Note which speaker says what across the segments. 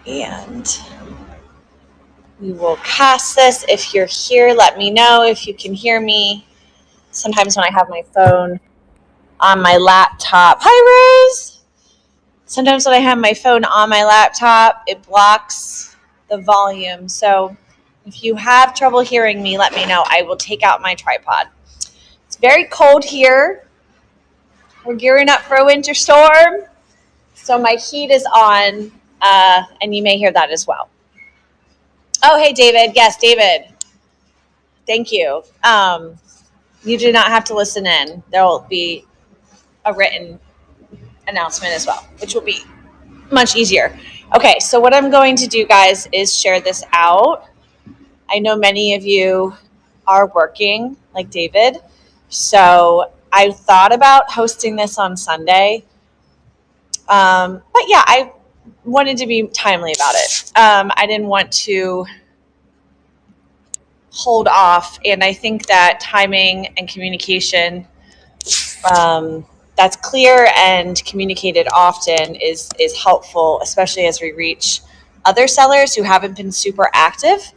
Speaker 1: And we will cast this. If you're here, let me know if you can hear me. Sometimes when I have my phone on my laptop. Hi, Rose. Sometimes when I have my phone on my laptop, it blocks the volume. So if you have trouble hearing me, let me know. I will take out my tripod. It's very cold here. We're gearing up for a winter storm. So my heat is on, and you may hear that as well. Oh, hey, David. Yes, David. Thank you. You do not have to listen in. There will be a written announcement as well, which will be much easier. Okay, so what I'm going to do, guys, is share this out. I know many of you are working, like David. So I thought about hosting this on Sunday. But yeah, I wanted to be timely about it. I didn't want to hold off. And I think that timing and communication that's clear and communicated often is helpful, especially as we reach other sellers who haven't been super active.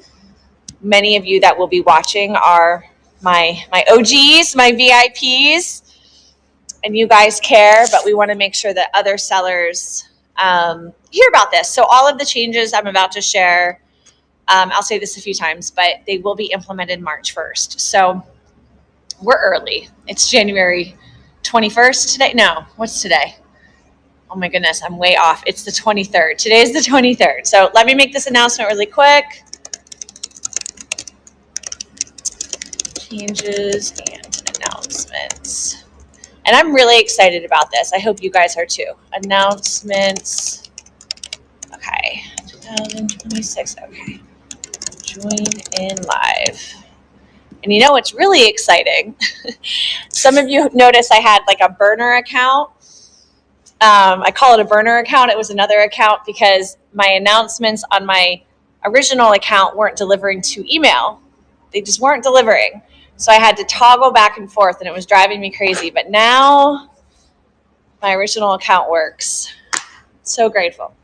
Speaker 1: Many of you that will be watching are my OGs, my VIPs, and you guys care, but we want to make sure that other sellers hear about this. So all of the changes I'm about to share, I'll say this a few times, but they will be implemented March 1st. So we're early. It's January 21st today. No, what's today? Oh my goodness, I'm way off. It's the 23rd. Today's the 23rd. So let me make this announcement really quick. Changes and announcements. And I'm really excited about this. I hope you guys are too. Announcements. Okay. 2026. Okay. Join in live. And you know what's really exciting? Some of you noticed I had like a burner account. I call it a burner account. It was another account because my announcements on my original account weren't delivering to email. They just weren't delivering. So I had to toggle back and forth, and it was driving me crazy. But now my original account works. So grateful.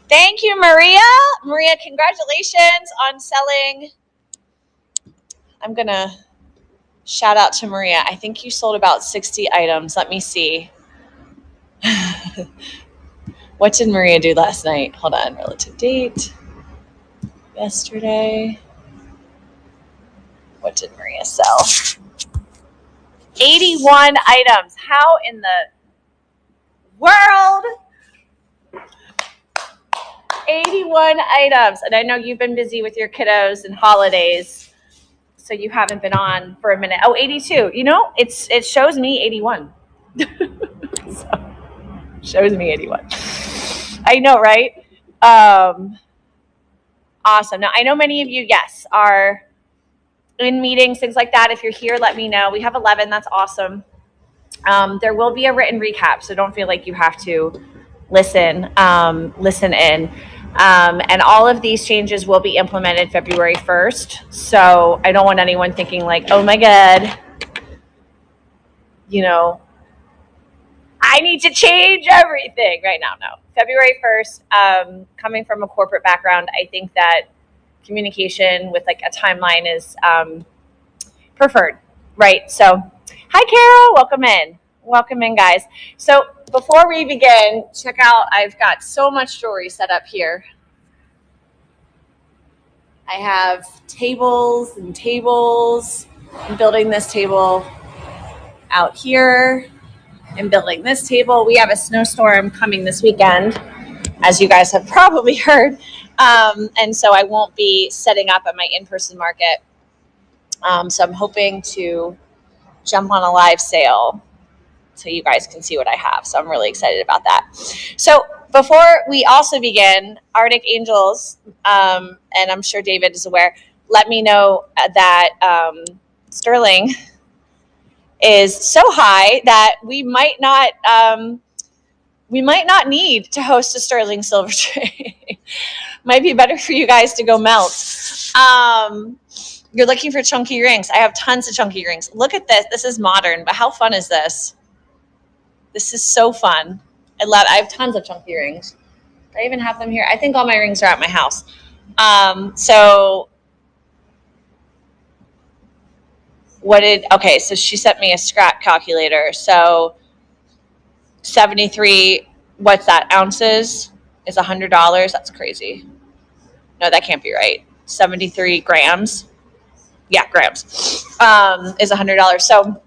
Speaker 1: Thank you, Maria. Maria, congratulations on selling. I'm going to shout out to Maria. I think you sold about 60 items. Let me see. What did Maria do last night? Hold on. Relative date. Yesterday. What did Maria sell? 81 items. How in the world? 81 items. And I know you've been busy with your kiddos and holidays, so you haven't been on for a minute. Oh, 82. You know, it shows me 81. So, shows me 81. I know, right? Awesome. Now, I know many of you, yes, are in meetings, things like that. If you're here, let me know. We have 11. That's awesome. There will be a written recap, so don't feel like you have to listen in. And all of these changes will be implemented February 1st. So I don't want anyone thinking like, oh my God, you know, I need to change everything right now. No, February 1st, coming from a corporate background, I think that communication with like a timeline is preferred, right? So hi, Carol, welcome in, guys. So before we begin, check out, I've got so much jewelry set up here. I have tables and tables. I'm building this table out here. I'm building this table. We have a snowstorm coming this weekend, as you guys have probably heard. And so I won't be setting up at my in-person market. So I'm hoping to jump on a live sale so you guys can see what I have. So I'm really excited about that. So before we also begin, Arctic Angels, and I'm sure David is aware, let me know that sterling is so high that we might not need to host a sterling silver trade. Might be better for you guys to go melt. You're looking for chunky rings. I have tons of chunky rings. Look at this. This is modern, but how fun is this? This is so fun. I have tons of chunky rings. I even have them here. I think all my rings are at my house. So so she sent me a scrap calculator. So 73, what's that, ounces is $100. That's crazy. No, that can't be right. 73 grams. Yeah, grams is $100. So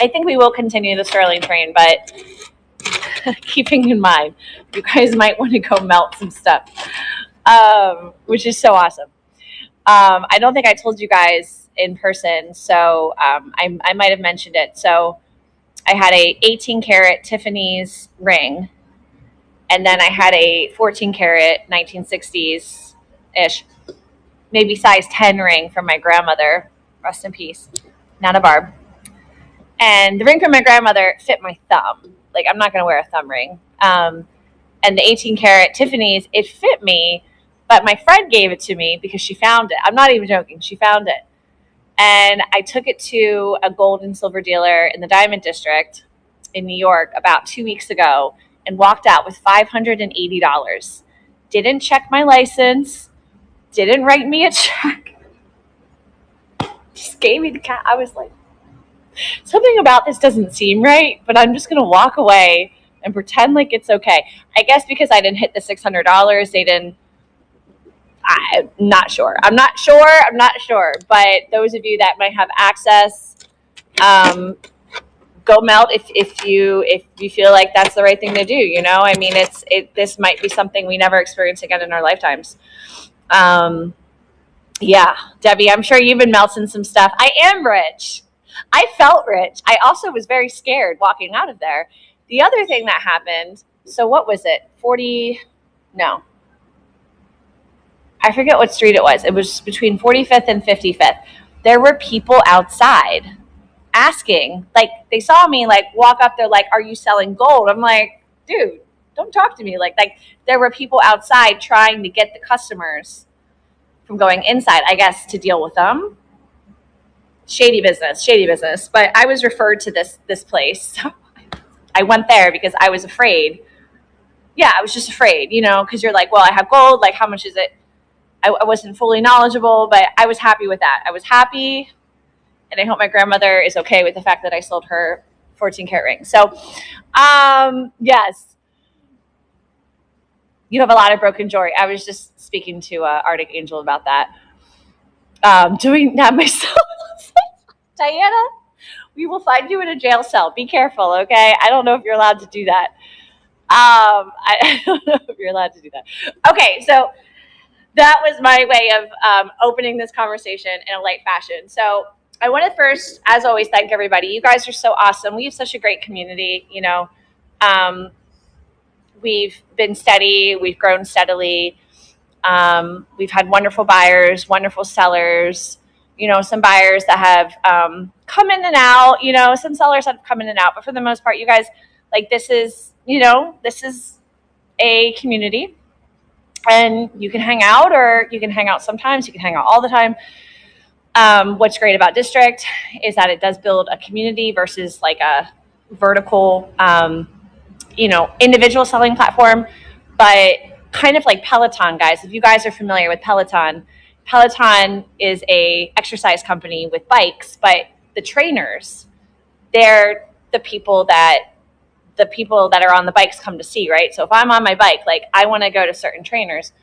Speaker 1: I think we will continue the Sterling train, but keeping in mind, you guys might want to go melt some stuff, which is so awesome. I don't think I told you guys in person, so I might have mentioned it. So I had a 18 karat Tiffany's ring, and then I had a 14 karat 1960s ish, maybe size 10 ring from my grandmother. Rest in peace, Nana Barb. And the ring from my grandmother fit my thumb. Like, I'm not going to wear a thumb ring. And the 18 karat Tiffany's, it fit me, but my friend gave it to me because she found it. I'm not even joking. She found it. And I took it to a gold and silver dealer in the Diamond District in New York about 2 weeks ago and walked out with $580. Didn't check my license. Didn't write me a check. Just gave me the cash. I was like, something about this doesn't seem right, but I'm just going to walk away and pretend like it's okay. I guess because I didn't hit the $600, they didn't. I'm not sure. But those of you that might have access, go melt if you feel like that's the right thing to do. You know, I mean, this might be something we never experience again in our lifetimes. Yeah, Debbie, I'm sure you've been melting some stuff. I am rich. I felt rich. I also was very scared walking out of there. The other thing that happened, so what was it? No. I forget what street it was. It was between 45th and 55th. There were people outside asking, like, they saw me, like, walk up there, like, are you selling gold? I'm like, dude, don't talk to me. Like there were people outside trying to get the customers from going inside, I guess, to deal with them. Shady business. But I was referred to this place. So I went there because I was afraid. Yeah, I was just afraid, you know, because you're like, well, I have gold. Like, how much is it? I wasn't fully knowledgeable, but I was happy with that. I was happy, and I hope my grandmother is okay with the fact that I sold her 14 karat ring. So, yes, you have a lot of broken jewelry. I was just speaking to Arctic Angel about that. Doing that myself. Diana, we will find you in a jail cell. Be careful, okay? I don't know if you're allowed to do that. I don't know if you're allowed to do that. Okay, so that was my way of opening this conversation in a light fashion. So I want to first, as always, thank everybody. You guys are so awesome. We have such a great community, you know. We've been steady. We've grown steadily. We've had wonderful buyers, wonderful sellers, you know, some buyers that have come in and out, you know, some sellers have come in and out. But for the most part, you guys, like, this is, you know, this is a community. And you can hang out, or you can hang out sometimes. You can hang out all the time. What's great about District is that it does build a community versus like a vertical, you know, individual selling platform. But kind of like Peloton, guys. If you guys are familiar with Peloton, Peloton is a exercise company with bikes, but the trainers, they're the people that are on the bikes come to see, right? So if I'm on my bike, like, I want to go to certain trainers,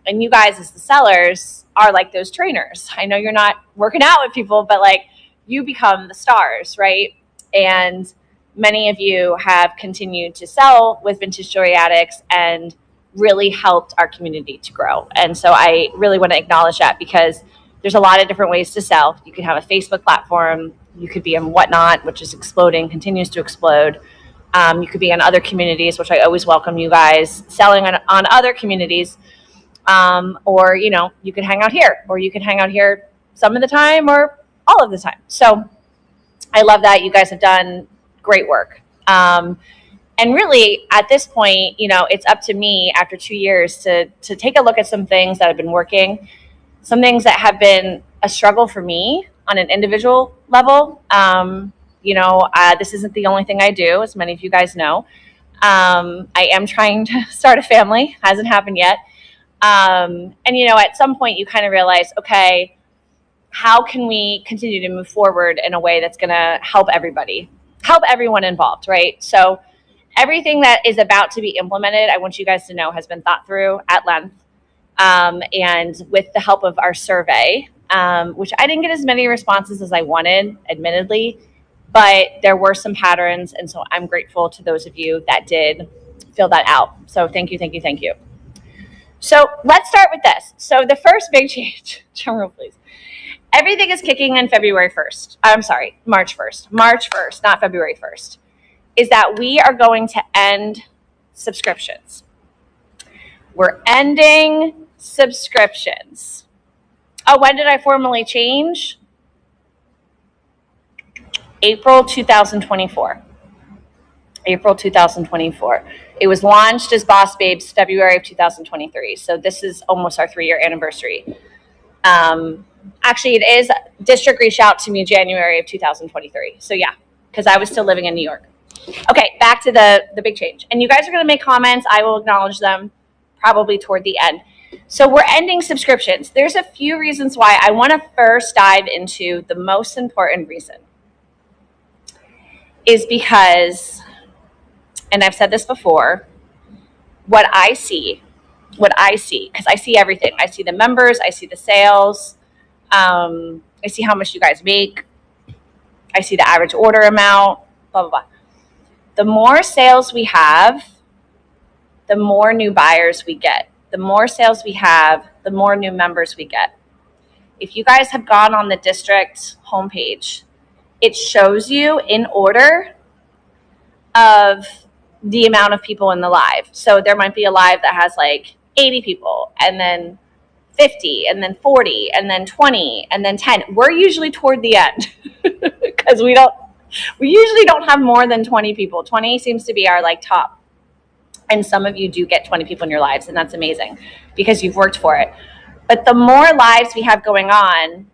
Speaker 1: and you guys as the sellers are like those trainers. I know you're not working out with people, but like, you become the stars, right? And many of you have continued to sell with Vintage Jewelry Addicts and really helped our community to grow. And so I really want to acknowledge that, because there's a lot of different ways to sell. You could have a Facebook platform. You could be on Whatnot, which is exploding, continues to explode. You could be on other communities, which I always welcome you guys selling on other communities. Or, you know, you can hang out here, or you can hang out here some of the time or all of the time. So I love that. You guys have done great work. And really, at this point, you know, it's up to me after 2 years to take a look at some things that have been working, some things that have been a struggle for me on an individual level. You know, this isn't the only thing I do, as many of you guys know. I am trying to start a family. Hasn't happened yet. And, at some point you kind of realize, okay, how can we continue to move forward in a way that's going to help everybody, help everyone involved, right? So everything that is about to be implemented, I want you guys to know, has been thought through at length. And with the help of our survey, which I didn't get as many responses as I wanted, admittedly, but there were some patterns. And so I'm grateful to those of you that did fill that out. So thank you, thank you, thank you. So let's start with this. So the first big change, drum roll please. Everything is kicking in February 1st. I'm sorry, March 1st. March 1st, not February 1st. Is that we are going to end subscriptions. We're ending subscriptions. Oh, when did I formally change? April 2024. April 2024. It was launched as Boss Babes February of 2023. So this is almost our 3-year anniversary. Actually, it is. District reached out to me January of 2023. So yeah, because I was still living in New York. Okay, back to the big change. And you guys are going to make comments. I will acknowledge them probably toward the end. So we're ending subscriptions. There's a few reasons why. I want to first dive into the most important reason. Is because, and I've said this before, what I see, because I see everything. I see the members, I see the sales, I see how much you guys make, I see the average order amount, blah, blah, blah. The more sales we have, the more new buyers we get. The more sales we have, the more new members we get. If you guys have gone on the district homepage, it shows you in order of the amount of people in the live. So there might be a live that has like 80 people, and then 50, and then 40, and then 20, and then 10. We're usually toward the end because we usually don't have more than 20 people. 20 seems to be our like top. And some of you do get 20 people in your lives, and that's amazing because you've worked for it. But the more lives we have going on,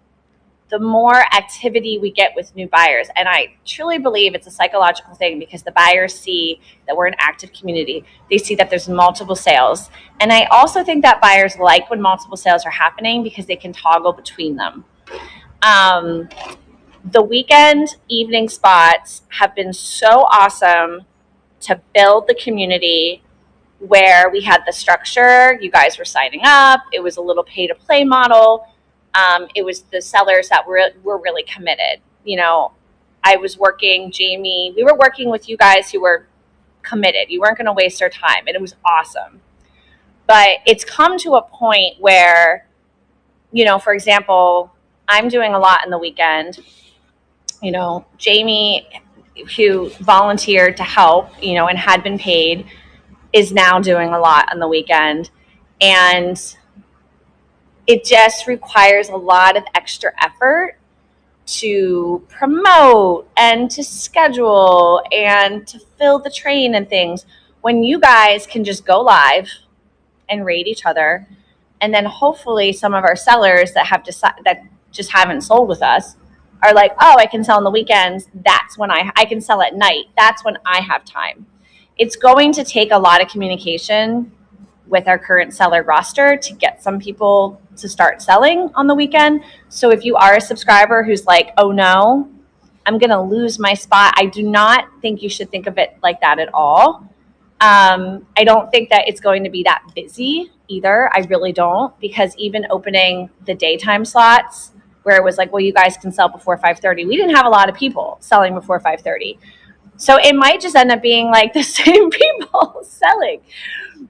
Speaker 1: the more activity we get with new buyers. And I truly believe it's a psychological thing because the buyers see that we're an active community. They see that there's multiple sales. And I also think that buyers like when multiple sales are happening because they can toggle between them. The weekend evening spots have been so awesome to build the community where we had the structure. You guys were signing up. It was a little pay to play model. It was the sellers that were really committed. I was working, Jamie, we were working with you guys who were committed. You weren't going to waste our time, and it was awesome. But it's come to a point where, for example, I'm doing a lot in the weekend. Jamie, who volunteered to help, and had been paid, is now doing a lot on the weekend. And it just requires a lot of extra effort to promote and to schedule and to fill the train and things when you guys can just go live and rate each other. And then hopefully some of our sellers that have that just haven't sold with us are like, oh, I can sell on the weekends. That's when I can sell at night. That's when I have time. It's going to take a lot of communication with our current seller roster to get some people to start selling on the weekend. So if you are a subscriber who's like, oh no, I'm going to lose my spot, I do not think you should think of it like that at all. I don't think that it's going to be that busy either. I really don't, because even opening the daytime slots where it was like, well, you guys can sell before 5:30. We didn't have a lot of people selling before 5:30. So it might just end up being like the same people selling.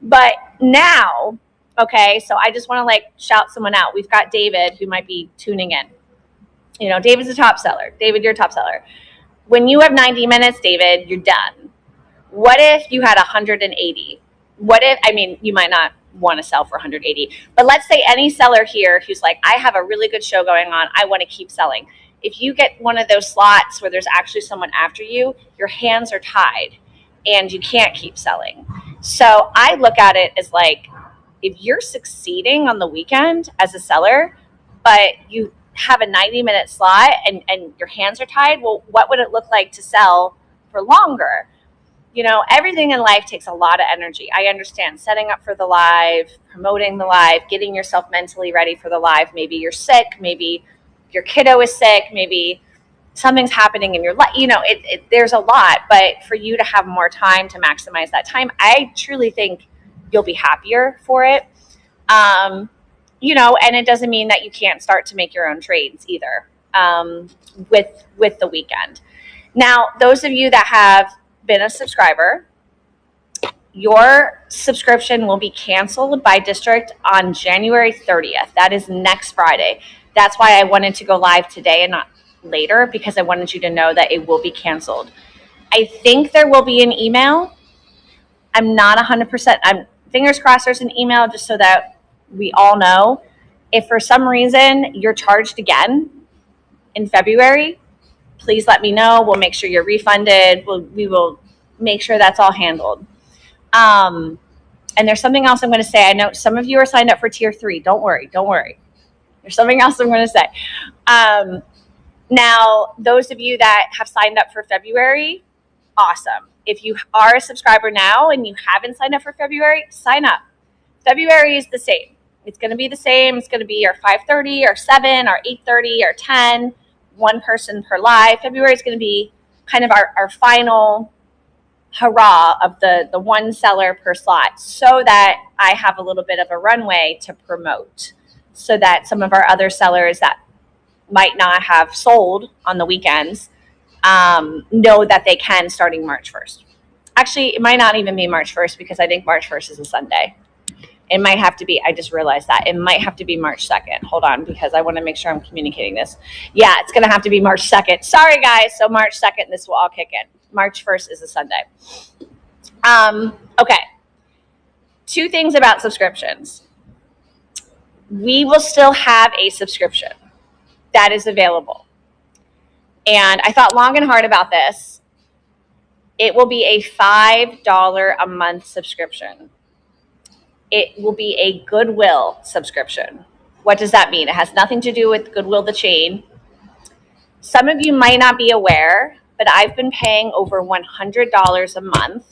Speaker 1: But now, okay, so I just want to like shout someone out. We've got David who might be tuning in. David's a top seller. David, you're a top seller. When you have 90 minutes, David, you're done. What if you had 180? You might not want to sell for 180, but let's say any seller here who's like, I have a really good show going on, I want to keep selling. If you get one of those slots where there's actually someone after you, your hands are tied and you can't keep selling. So I look at it as like, if you're succeeding on the weekend as a seller, but you have a 90-minute slot and your hands are tied, well, what would it look like to sell for longer? You know, everything in life takes a lot of energy. I understand setting up for the live, promoting the live, getting yourself mentally ready for the live. Maybe you're sick, maybe your kiddo is sick, maybe something's happening in your life. You know, there's a lot, but for you to have more time to maximize that time, I truly think you'll be happier for it. You know, and it doesn't mean that you can't start to make your own trades either with the weekend. Now, those of you that have been a subscriber, your subscription will be canceled by district on January 30th. That is next Friday. That's why I wanted to go live today and not later, because I wanted you to know that it will be canceled. I think there will be an email. I'm not 100%. I'm fingers crossed there's an email, just so that we all know. If for some reason you're charged again in February, please let me know. We'll make sure you're refunded. We will make sure that's all handled. And there's something else I'm going to say. I know some of you are signed up for tier 3. Don't worry. There's something else I'm going to say. Now, those of you that have signed up for February, awesome. If you are a subscriber now and you haven't signed up for February, sign up. February is the same. It's going to be the same. It's going to be our 5:30 or 7 or 8:30 or 10, one person per live. February is going to be kind of our final hurrah of the one seller per slot, so that I have a little bit of a runway to promote, so that some of our other sellers that might not have sold on the weekends know that they can starting March 1st. Actually, it might not even be March 1st, because I think March 1st is a Sunday. It might have to be, I just realized that. It might have to be March 2nd. Hold on, because I want to make sure I'm communicating this. Yeah, it's going to have to be March 2nd. Sorry, guys. So March 2nd, this will all kick in. March 1st is a Sunday. Okay. 2 things about subscriptions. We will still have a subscription that is available. And I thought long and hard about this. It will be a $5 a month subscription. It will be a Goodwill subscription. What does that mean? It has nothing to do with Goodwill the chain. Some of you might not be aware, but I've been paying over $100 a month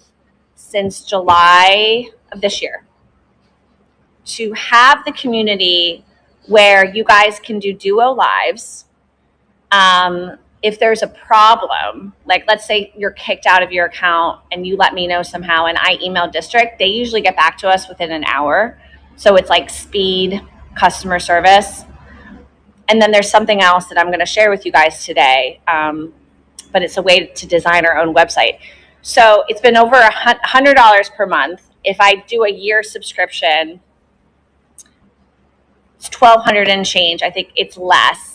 Speaker 1: since July of this year to have the community where you guys can do duo lives. If there's a problem, like let's say you're kicked out of your account and you let me know somehow and I email district, they usually get back to us within an hour. So it's like speed customer service. And then there's something else that I'm going to share with you guys today. But it's a way to design our own website. So it's been over $100 per month. If I do a year subscription, it's $1,200 and change. I think it's less.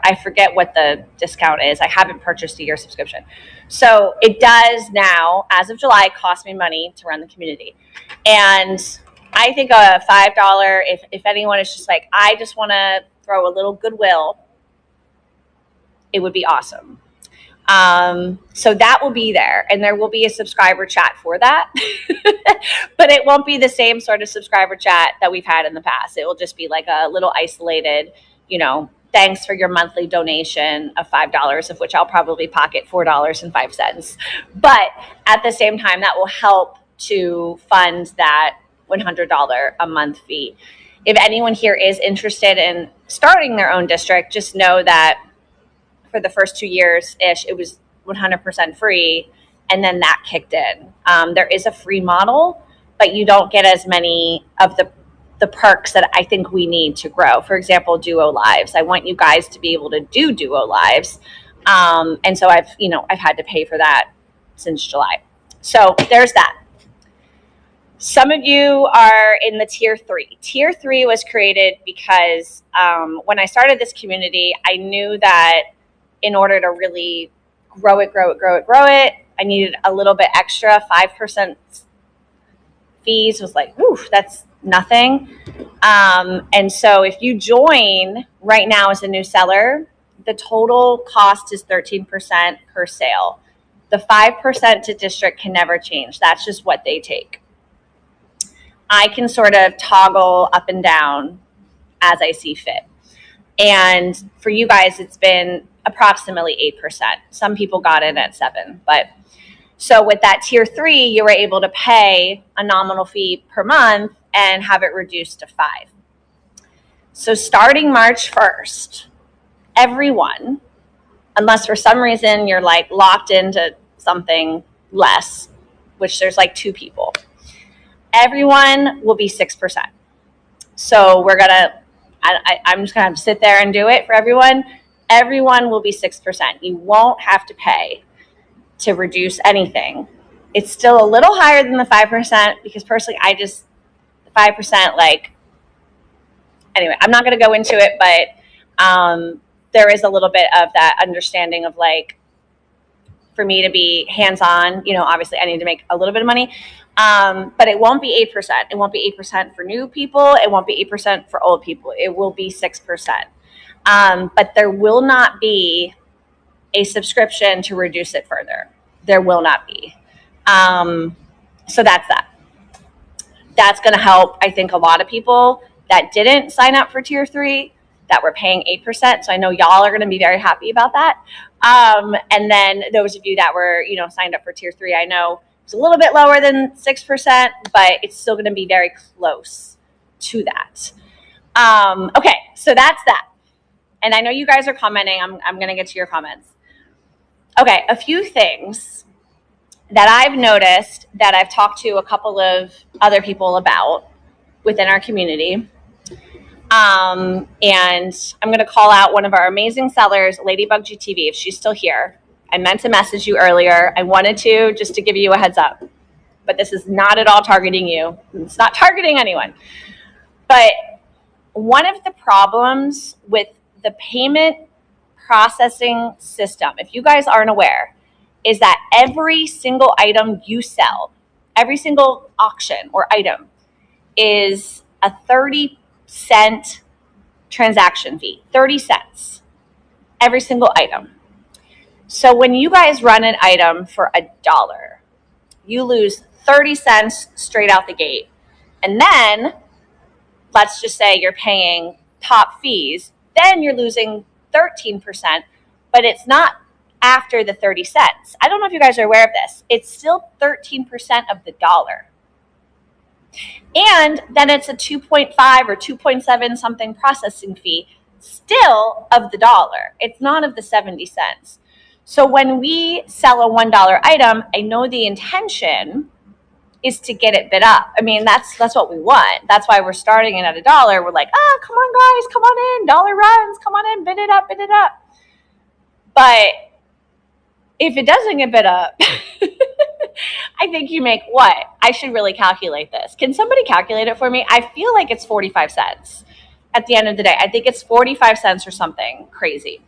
Speaker 1: I forget what the discount is. I haven't purchased a year subscription. So it does now, as of July, cost me money to run the community. And I think a $5, if anyone is just like, I just want to throw a little Goodwill, it would be awesome. So that will be there, and there will be a subscriber chat for that, but it won't be the same sort of subscriber chat that we've had in the past. It will just be like a little isolated, thanks for your monthly donation of $5, of which I'll probably pocket $4.05. But at the same time, that will help to fund that $100 a month fee. If anyone here is interested in starting their own district, just know that for the first 2 years-ish, it was 100% free, and then that kicked in. There is a free model, but you don't get as many of the perks that I think we need to grow. For example, duo lives. I want you guys to be able to do duo lives. And so I've had to pay for that since July. So there's that. Some of you are in the tier 3. Tier 3 was created because when I started this community, I knew that in order to really grow it, I needed a little bit extra. 5% fees was like, whew, that's nothing. And so if you join right now as a new seller, the total cost is 13% per sale. The 5% to district can never change. That's just what they take. I can sort of toggle up and down as I see fit. And for you guys, it's been approximately 8%. Some people got in at 7%, but So with that tier 3, you were able to pay a nominal fee per month and have it reduced to 5. So starting March 1st, everyone, unless for some reason you're like locked into something less, which there's like 2 people, everyone will be 6%. So we're going to, I'm just going to have to sit there and do it for everyone. Everyone will be 6%. You won't have to pay to reduce anything. It's still a little higher than the 5% because personally, the 5%, like, anyway, I'm not going to go into it, but there is a little bit of that understanding of like, for me to be hands-on, obviously I need to make a little bit of money, but it won't be 8%. It won't be 8% for new people. It won't be 8% for old people. It will be 6%. But there will not be a subscription to reduce it further. There will not be. So that's that. That's going to help, I think, a lot of people that didn't sign up for tier 3 that were paying 8%. So I know y'all are going to be very happy about that. And then those of you that were, signed up for tier 3, I know it's a little bit lower than 6%, but it's still going to be very close to that. Okay, so that's that. And I know you guys are commenting. I'm going to get to your comments. Okay, a few things that I've noticed that I've talked to a couple of other people about within our community. And I'm going to call out one of our amazing sellers, Ladybug GTV, if she's still here. I meant to message you earlier. I wanted to, just to give you a heads up. But this is not at all targeting you. It's not targeting anyone. But one of the problems with the payment processing system, if you guys aren't aware, is that every single item you sell, every single auction or item is a 30-cent transaction fee, 30 cents, every single item. So when you guys run an item for $1, you lose 30 cents straight out the gate. And then let's just say you're paying top fees, then you're losing 13%, but it's not after the 30 cents. I don't know if you guys are aware of this. It's still 13% of the dollar. And then it's a 2.5 or 2.7 something processing fee still of the dollar. It's not of the 70 cents. So when we sell a $1 item, I know the intention is to get it bid up. I mean, that's what we want. That's why we're starting it at $1. We're like, come on guys, come on in, dollar runs, come on in, bid it up, bid it up. But if it doesn't get bid up, I think you make what? I should really calculate this. Can somebody calculate it for me? I feel like it's 45 cents at the end of the day. I think it's 45 cents or something crazy.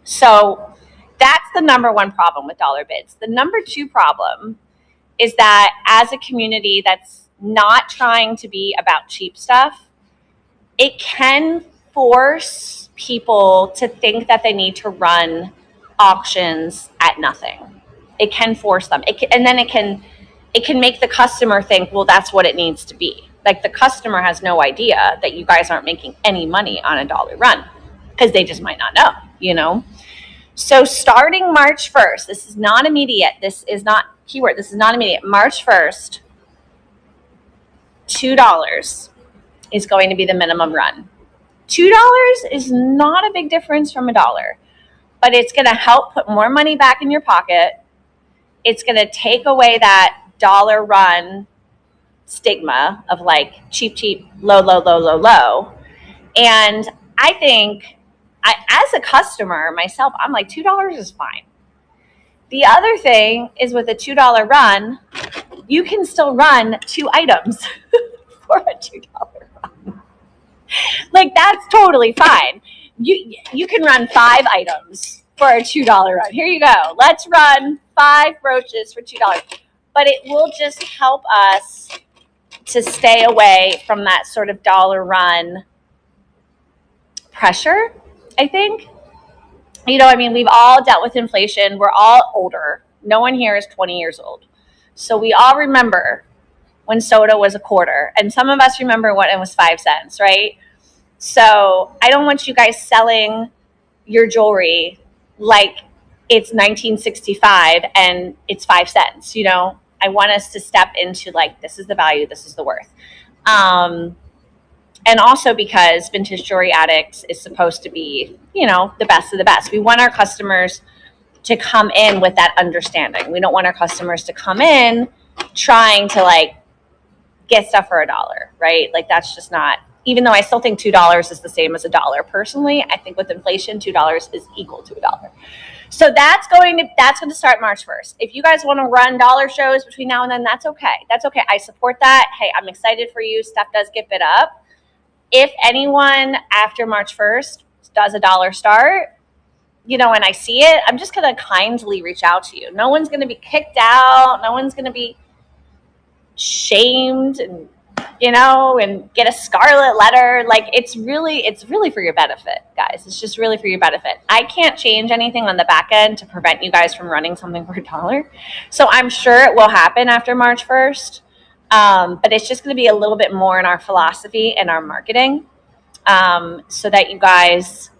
Speaker 1: So that's the number one problem with dollar bids. The number 2 problem is that as a community that's not trying to be about cheap stuff, it can force people to think that they need to run auctions at nothing. It can force them. And then it can make the customer think, well, that's what it needs to be. Like the customer has no idea that you guys aren't making any money on a $1 run because they just might not know, So starting March 1st, this is not immediate. This is not keyword. This is not immediate. March 1st, $2 is going to be the minimum run. $2 is not a big difference from $1, but it's going to help put more money back in your pocket. It's going to take away that dollar run stigma of like cheap, low. And I think as a customer myself, I'm like, $2 is fine. The other thing is with a $2 run, you can still run 2 items for a $2 run. Like that's totally fine. You can run 5 items for a $2 run. Here you go. Let's run 5 brooches for $2. But it will just help us to stay away from that sort of dollar run pressure, I think. We've all dealt with inflation. We're all older. No one here is 20 years old. So we all remember when soda was $0.25. And some of us remember when it was 5 cents, right? So I don't want you guys selling your jewelry like it's 1965 and it's 5 cents. You know, I want us to step into like, this is the value, this is the worth. And also because Vintage Jewelry Addicts is supposed to be, you know, the best of the best. We want our customers to come in with that understanding. We don't want our customers to come in trying to like get stuff for $1, right? Like that's just not, even though I still think $2 is the same as $1 personally, I think with inflation, $2 is equal to $1. So that's going to start March 1st. If you guys want to run dollar shows between now and then, that's okay. That's okay. I support that. Hey, I'm excited for you. Stuff does get bid up. If anyone after March 1st does a dollar start, you know, and I see it, I'm just going to kindly reach out to you. No one's going to be kicked out. No one's going to be shamed and, you know, and get a scarlet letter. Like it's really for your benefit, guys. It's just really for your benefit. I can't change anything on the back end to prevent you guys from running something for $1. So I'm sure it will happen after March 1st. But it's just going to be a little bit more in our philosophy and our marketing, so that you guys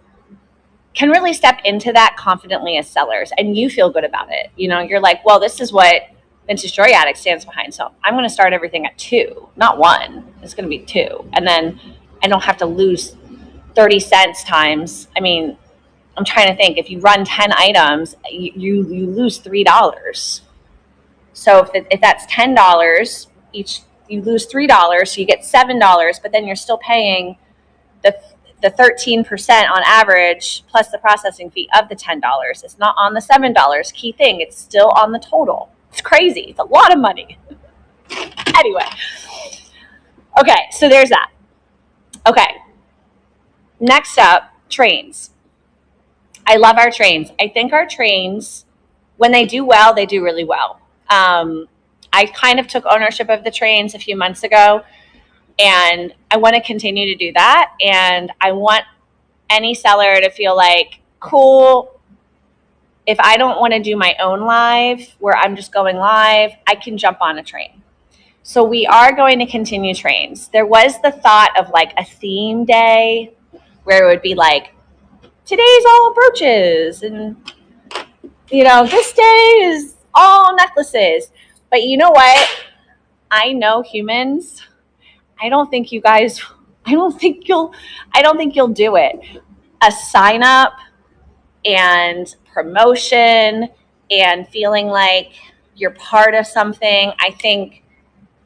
Speaker 1: can really step into that confidently as sellers and you feel good about it. You know, you're like, well, this is what Vintage Jewelry Addict stands behind. So I'm going to start everything at 2, not 1. It's going to be 2. And then I don't have to lose 30 cents times. I mean, I'm trying to think, if you run 10 items, you lose $3. So if that's $10 each, you lose $3. So you get $7, but then you're still paying the 13% on average plus the processing fee of the $10. It's not on the $7. Key thing, it's still on the total. It's crazy. It's a lot of money. Anyway. Okay, so there's that. Okay. Next up, trains. I love our trains. I think our trains, when they do well, they do really well. I kind of took ownership of the trains a few months ago, and I want to continue to do that. And I want any seller to feel like, cool, if I don't want to do my own live where I'm just going live, I can jump on a train. So we are going to continue trains. There was the thought of like a theme day where it would be like, today's all brooches and, you know, this day is all necklaces. But you know what? I know humans. I don't think you'll do it. A sign up and promotion and feeling like you're part of something, I think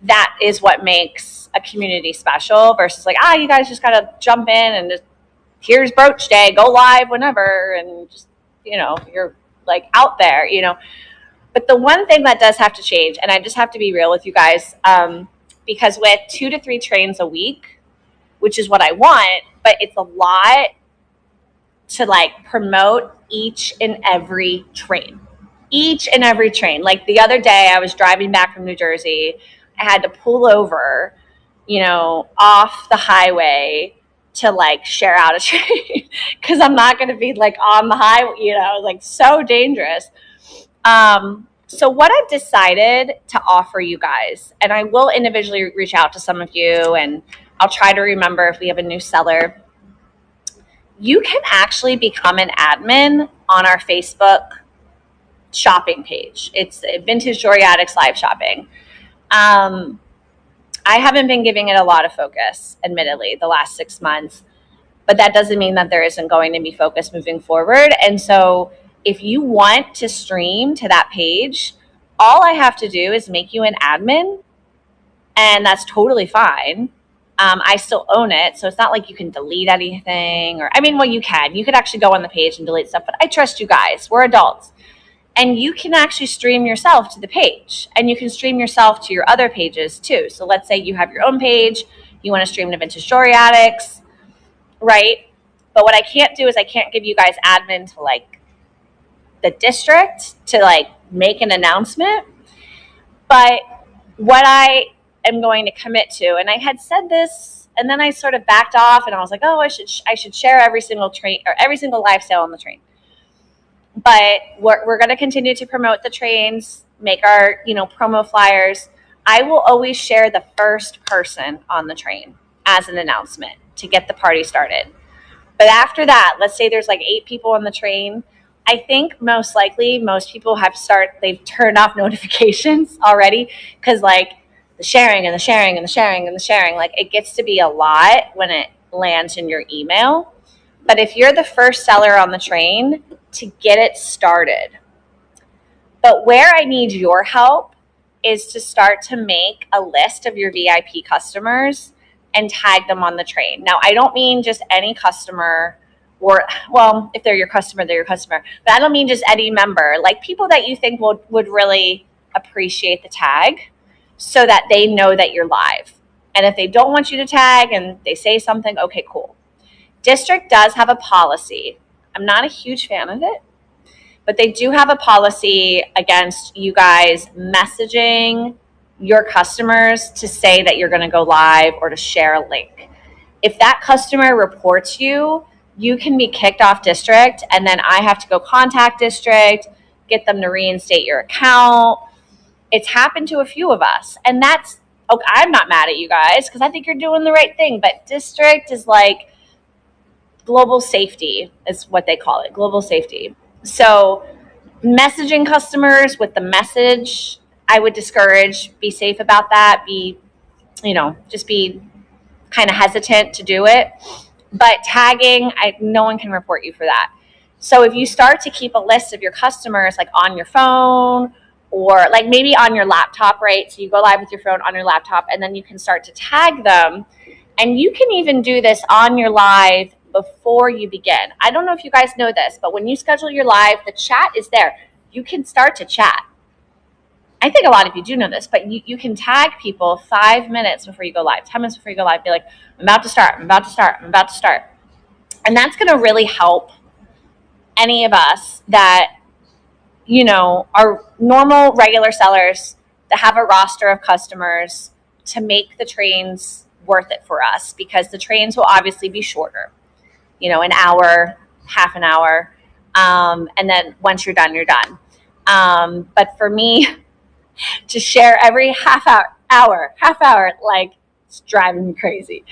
Speaker 1: that is what makes a community special versus like, you guys just got to jump in and just, here's brooch day, go live whenever, and just, you know, you're like out there, you know. But the one thing that does have to change, and I just have to be real with you guys, because with 2 to 3 trains a week, which is what I want, but it's a lot to like promote each and every train. Like the other day I was driving back from New Jersey. I had to pull over, you know, off the highway to like share out a train because I'm not going to be like on the highway, you know, like so dangerous. So what I've decided to offer you guys, and I will individually reach out to some of you, and I'll try to remember if we have a new seller. You can actually become an admin on our Facebook shopping page. It's Vintage Jewelry Addicts Live Shopping. I haven't been giving it a lot of focus, admittedly, the last 6 months, but that doesn't mean that there isn't going to be focus moving forward. And so if you want to stream to that page, all I have to do is make you an admin, and that's totally fine. I still own it, so it's not like you can delete anything, or, I mean, well, you can. You could actually go on the page and delete stuff, but I trust you guys. We're adults. And you can actually stream yourself to the page, and you can stream yourself to your other pages too. So let's say you have your own page, you want to stream to Vintage Jewelry Addicts, right? But what I can't do is I can't give you guys admin to like the district to like make an announcement. But what I am going to commit to, and I had said this, and then I sort of backed off, and I was like, oh, I should share every single train or every single live sale on the train. But we're going to continue to promote the trains, make our, you know, promo flyers. I will always share the first person on the train as an announcement to get the party started. But after that, let's say there's like 8 people on the train. I think most likely most people they've turned off notifications already, because like the sharing and the sharing and the sharing and the sharing, like it gets to be a lot when it lands in your email. But if you're the first seller on the train, to get it started. But where I need your help is to start to make a list of your VIP customers and tag them on the train. Now, I don't mean just any customer, or, well, if they're your customer, they're your customer. But I don't mean just any member, like people that you think would really appreciate the tag, so that they know that you're live. And if they don't want you to tag and they say something, okay, cool. District does have a policy. I'm not a huge fan of it, but they do have a policy against you guys messaging your customers to say that you're going to go live or to share a link. If that customer reports you, you can be kicked off District, and then I have to go contact District, get them to reinstate your account. It's happened to a few of us, and that's okay. I'm not mad at you guys because I think you're doing the right thing, but District is like global safety is what they call it, global safety. So messaging customers with the message, I would discourage. Be safe about that. Just be kind of hesitant to do it. But tagging, no one can report you for that. So if you start to keep a list of your customers, like on your phone or like maybe on your laptop, right? So you go live with your phone on your laptop, and then you can start to tag them. And you can even do this on your live before you begin. I don't know if you guys know this, but when you schedule your live, the chat is there. You can start to chat. I think a lot of you do know this, but you can tag people 5 minutes before you go live, 10 minutes before you go live. Be like, I'm about to start, I'm about to start, I'm about to start. And that's going to really help any of us that, are normal, regular sellers that have a roster of customers, to make the trains worth it for us, because the trains will obviously be shorter, an hour, half an hour. And then once you're done, you're done. But for me to share every half hour, like it's driving me crazy.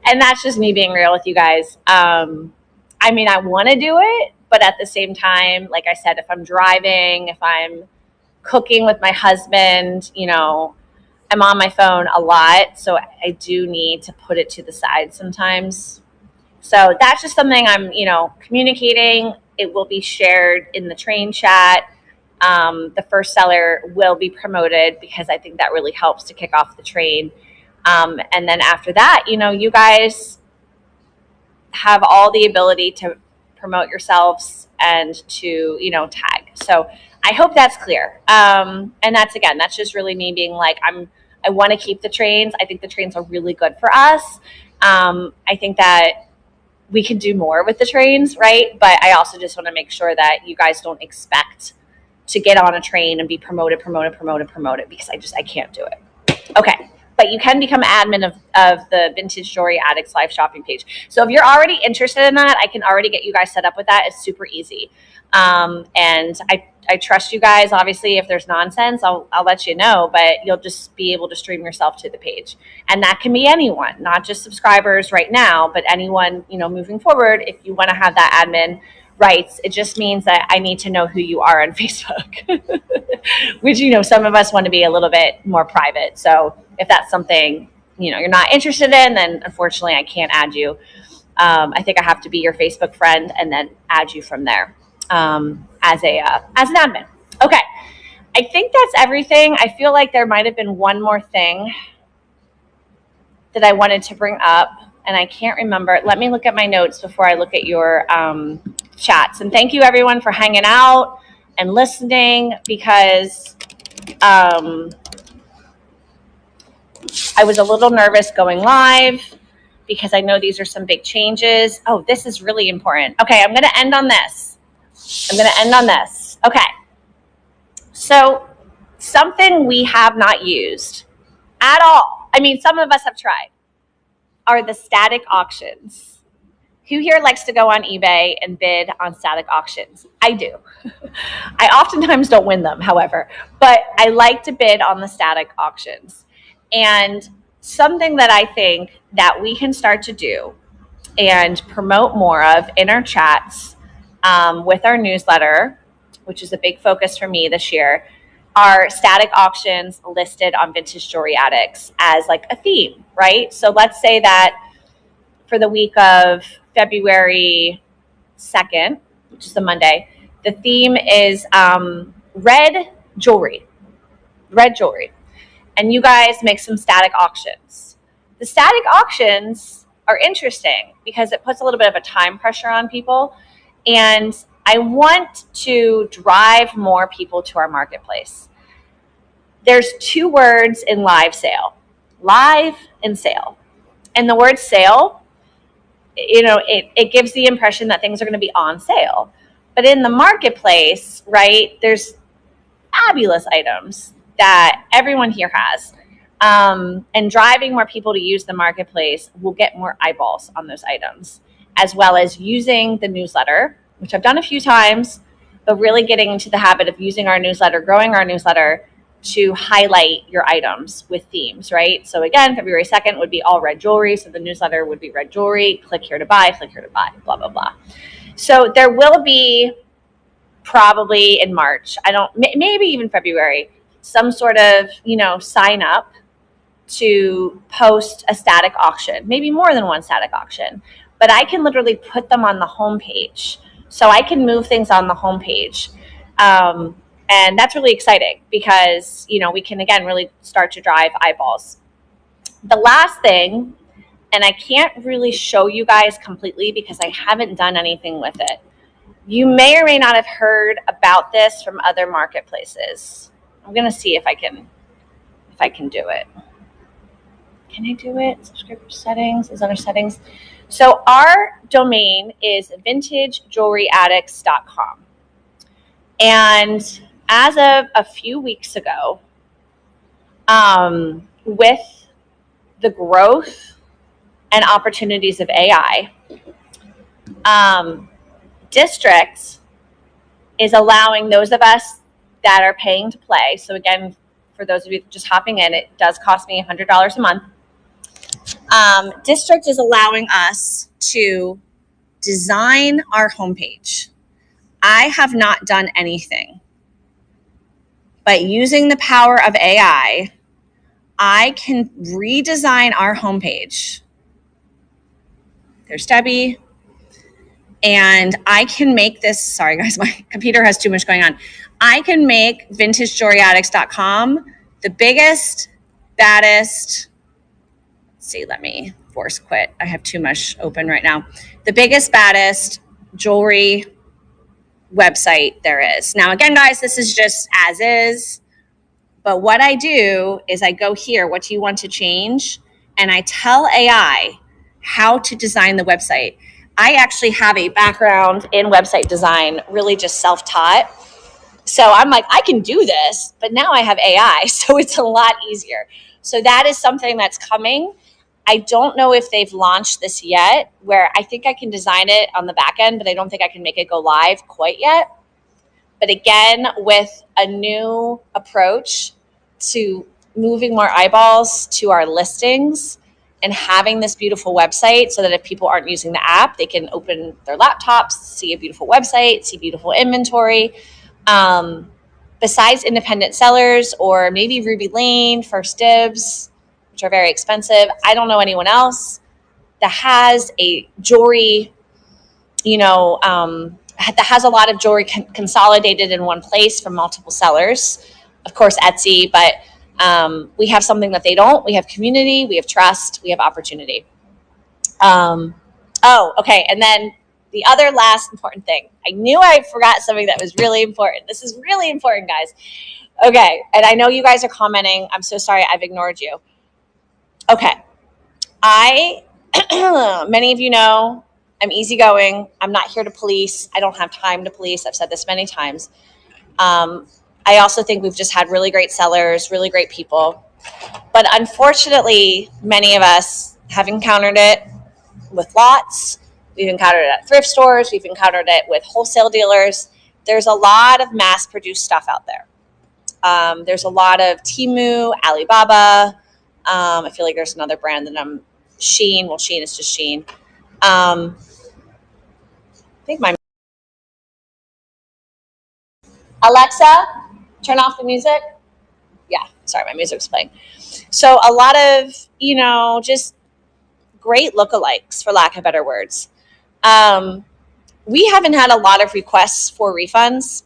Speaker 1: And that's just me being real with you guys. I want to do it, but at the same time, like I said, if I'm driving, if I'm cooking with my husband, I'm on my phone a lot. So I do need to put it to the side sometimes. So that's just something I'm, communicating. It will be shared in the train chat. The first seller will be promoted, because I think that really helps to kick off the train. And then after that, you guys have all the ability to promote yourselves and to, tag. So I hope that's clear. And that's just really me being like, I want to keep the trains. I think the trains are really good for us. I think that we can do more with the trains, right? But I also just want to make sure that you guys don't expect to get on a train and be promoted, because I can't do it. Okay. But you can become admin of the Vintage Jewelry Addicts live shopping page. So if you're already interested in that, I can already get you guys set up with that. It's super easy. And I trust you guys. Obviously, if there's nonsense, I'll let you know, but you'll just be able to stream yourself to the page. And that can be anyone, not just subscribers right now, but anyone, moving forward. If you want to have that admin rights, it just means that I need to know who you are on Facebook, which, some of us want to be a little bit more private. So if that's something, you're not interested in, then unfortunately I can't add you. I think I have to be your Facebook friend and then add you from there, as an admin. Okay. I think that's everything. I feel like there might've been one more thing that I wanted to bring up, and I can't remember. Let me look at my notes before I look at your, chats. And thank you everyone for hanging out and listening, because, I was a little nervous going live because I know these are some big changes. Oh, this is really important. Okay, I'm going to end on this. Okay. So something we have not used at all, some of us have tried, are the static auctions. Who here likes to go on eBay and bid on static auctions? I do. I oftentimes don't win them, however, but I like to bid on the static auctions. And something that I think that we can start to do and promote more of in our chats with our newsletter, which is a big focus for me this year, are static auctions listed on Vintage Jewelry Addicts as like a theme, right? So let's say that for the week of February 2nd, which is the Monday, the theme is red jewelry. And you guys make some static auctions. The static auctions are interesting because it puts a little bit of a time pressure on people. And I want to drive more people to our marketplace. There's two words in live sale: live and sale. And the word sale, it gives the impression that things are going to be on sale. But in the marketplace, right, there's fabulous items that everyone here has. And driving more people to use the marketplace will get more eyeballs on those items, as well as using the newsletter, which I've done a few times, but really getting into the habit of using our newsletter, growing our newsletter to highlight your items with themes, right? So again, February 2nd would be all red jewelry. So the newsletter would be red jewelry, click here to buy, blah, blah, blah. So there will be probably in March, maybe even February, some sort of, sign up to post a static auction, maybe more than one static auction, but I can literally put them on the homepage. So I can move things on the homepage. And that's really exciting because, we can, again, really start to drive eyeballs. The last thing, and I can't really show you guys completely because I haven't done anything with it. You may or may not have heard about this from other marketplaces. I'm going to see if I can do it. Can I do it? Subscription settings is under settings. So our domain is vintagejewelryaddicts.com. And as of a few weeks ago, with the growth and opportunities of AI, District is allowing those of us that are paying to play. So again, for those of you just hopping in, it does cost me $100 a month. District is allowing us to design our homepage. I have not done anything, but using the power of AI, I can redesign our homepage. There's Debbie. And I can make this, sorry guys, my computer has too much going on. I can make vintagejewelryaddicts.com the biggest, baddest, let's see, let me force quit. I have too much open right now. The biggest, baddest jewelry website there is. Now, again, guys, this is just as is. But what I do is I go here, what do you want to change? And I tell AI how to design the website. I actually have a background in website design, really just self-taught. So I'm like, I can do this, but now I have AI, so it's a lot easier. So that is something that's coming. I don't know if they've launched this yet, where I think I can design it on the back end, but I don't think I can make it go live quite yet. But again, with a new approach to moving more eyeballs to our listings and having this beautiful website so that if people aren't using the app, they can open their laptops, see a beautiful website, see beautiful inventory. Besides independent sellers or maybe Ruby Lane, First Dibs, which are very expensive, I don't know anyone else that has a jewelry, that has a lot of jewelry consolidated in one place from multiple sellers. Of course, Etsy, but we have something that they don't. We have community, we have trust, we have opportunity. Okay. And then the other last important thing. I knew I forgot something that was really important. This is really important, guys. Okay. And I know you guys are commenting. I'm so sorry I've ignored you. Okay. Many of you know, I'm easygoing. I'm not here to police. I don't have time to police. I've said this many times. I also think we've just had really great sellers, really great people. But unfortunately, many of us have encountered it with lots. We've encountered it at thrift stores. We've encountered it with wholesale dealers. There's a lot of mass-produced stuff out there. There's a lot of Temu, Alibaba. I feel like there's another brand that Shein. Well, Shein is just Shein. I think my Alexa, turn off the music. Yeah, sorry, my music's playing. So a lot of, just great lookalikes, for lack of better words. We haven't had a lot of requests for refunds.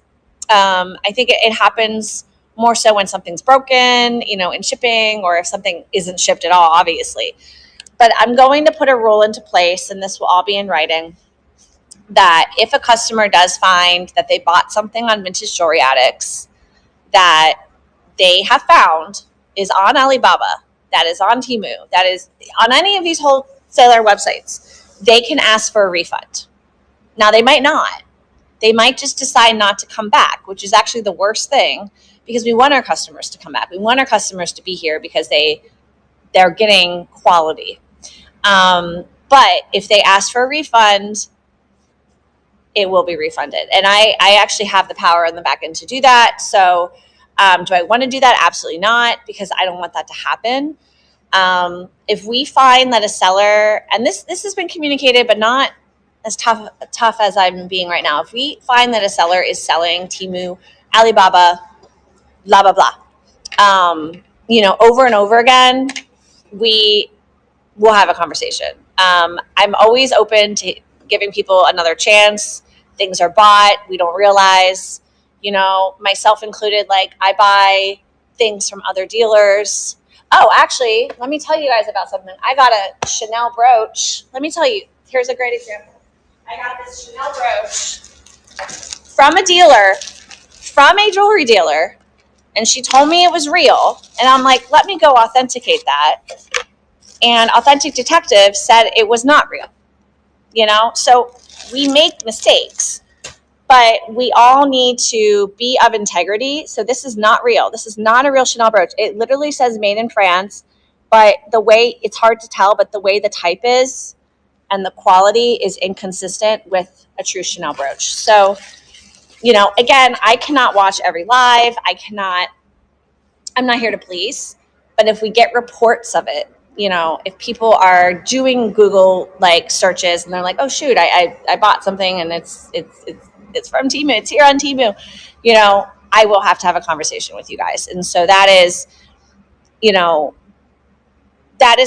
Speaker 1: I think it happens more so when something's broken, in shipping, or if something isn't shipped at all, obviously. But I'm going to put a rule into place, and this will all be in writing, that if a customer does find that they bought something on Vintage Jewelry Addicts that they have found is on Alibaba, that is on Temu, that is on any of these wholesaler websites, they can ask for a refund. Now, they might not. They might just decide not to come back, which is actually the worst thing, because we want our customers to come back. We want our customers to be here because they're getting quality. But if they ask for a refund, it will be refunded. And I actually have the power in the back end to do that. So do I want to do that? Absolutely not, because I don't want that to happen. If we find that a seller, and this has been communicated, but not as tough as I'm being right now. If we find that a seller is selling Temu, Alibaba, blah, blah, blah, over and over again, we will have a conversation. I'm always open to giving people another chance. Things are bought. We don't realize, myself included, like I buy things from other dealers. Oh, actually, let me tell you guys about something. I got a Chanel brooch. Let me tell you, here's a great example. I got this Chanel brooch from a dealer, from a jewelry dealer, and she told me it was real. And I'm like, let me go authenticate that. And Authentic Detective said it was not real. So we make mistakes, but we all need to be of integrity. So this is not real. This is not a real Chanel brooch. It literally says made in France, but the way, it's hard to tell, but the way the type is and the quality is inconsistent with a true Chanel brooch. So, again, I cannot watch every live. I'm not here to please, but if we get reports of it, if people are doing Google searches and they're like, oh shoot, I bought something and it's from Temu, it's here on Temu, I will have to have a conversation with you guys. And so that is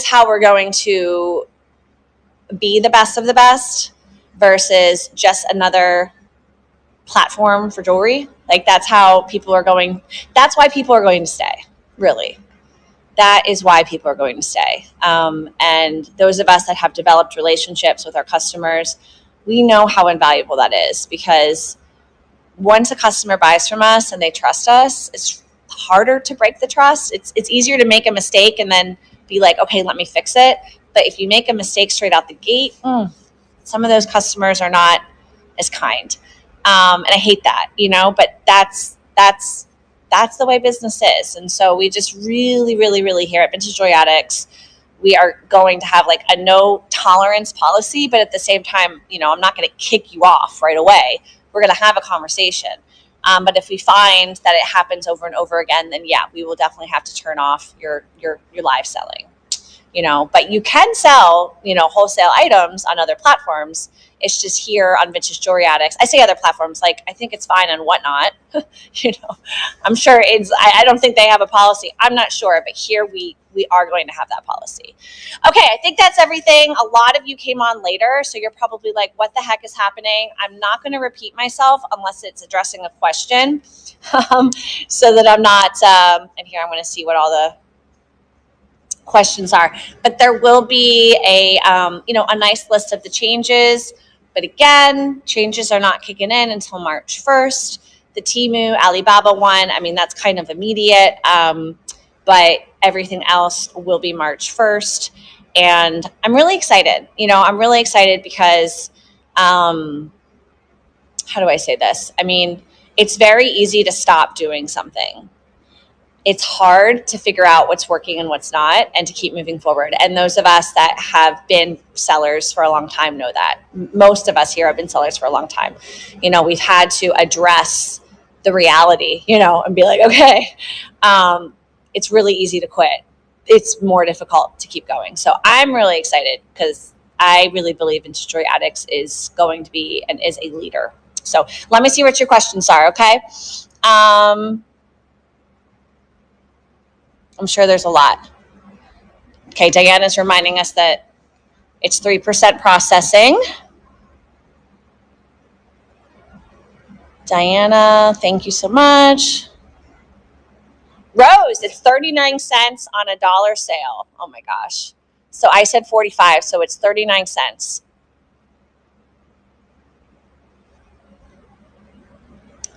Speaker 1: how we're going to be the best of the best versus just another platform for jewelry. That's why people are going to stay, really. That is why people are going to stay. And those of us that have developed relationships with our customers, we know how invaluable that is, because once a customer buys from us and they trust us, it's harder to break the trust. It's easier to make a mistake and then be like, okay, let me fix it. But if you make a mistake straight out the gate, some of those customers are not as kind. And I hate that, but that's the way business is. And so we just really, really, really here at Vintage Jewelry Addicts, we are going to have a no tolerance policy, but at the same time, I'm not going to kick you off right away. We're going to have a conversation. But if we find that it happens over and over again, then yeah, we will definitely have to turn off your live selling. But you can sell, wholesale items on other platforms. It's just here on Vintage Jewelry Addicts. I say other platforms, I think it's fine on Whatnot. I'm sure I don't think they have a policy. I'm not sure, but here we are going to have that policy. Okay, I think that's everything. A lot of you came on later, so you're probably like, what the heck is happening? I'm not going to repeat myself unless it's addressing a question, so that I'm not, and here I'm going to see what all the questions are, but there will be a nice list of the changes. But again, changes are not kicking in until March 1st. The Temu, Alibaba one, that's kind of immediate, but everything else will be March 1st. And I'm really excited. I'm really excited because, how do I say this? It's very easy to stop doing something. It's hard to figure out what's working and what's not, and to keep moving forward. And those of us that have been sellers for a long time know that. Most of us here have been sellers for a long time. We've had to address the reality, and be like, okay, it's really easy to quit. It's more difficult to keep going. So I'm really excited because I really believe Vintage Jewelry Addicts is going to be and is a leader. So let me see what your questions are, okay? I'm sure there's a lot. Okay, Diana's reminding us that it's 3% processing. Diana, thank you so much. Rose, it's 39 cents on $1 sale. Oh my gosh. So I said 45, so it's 39 cents.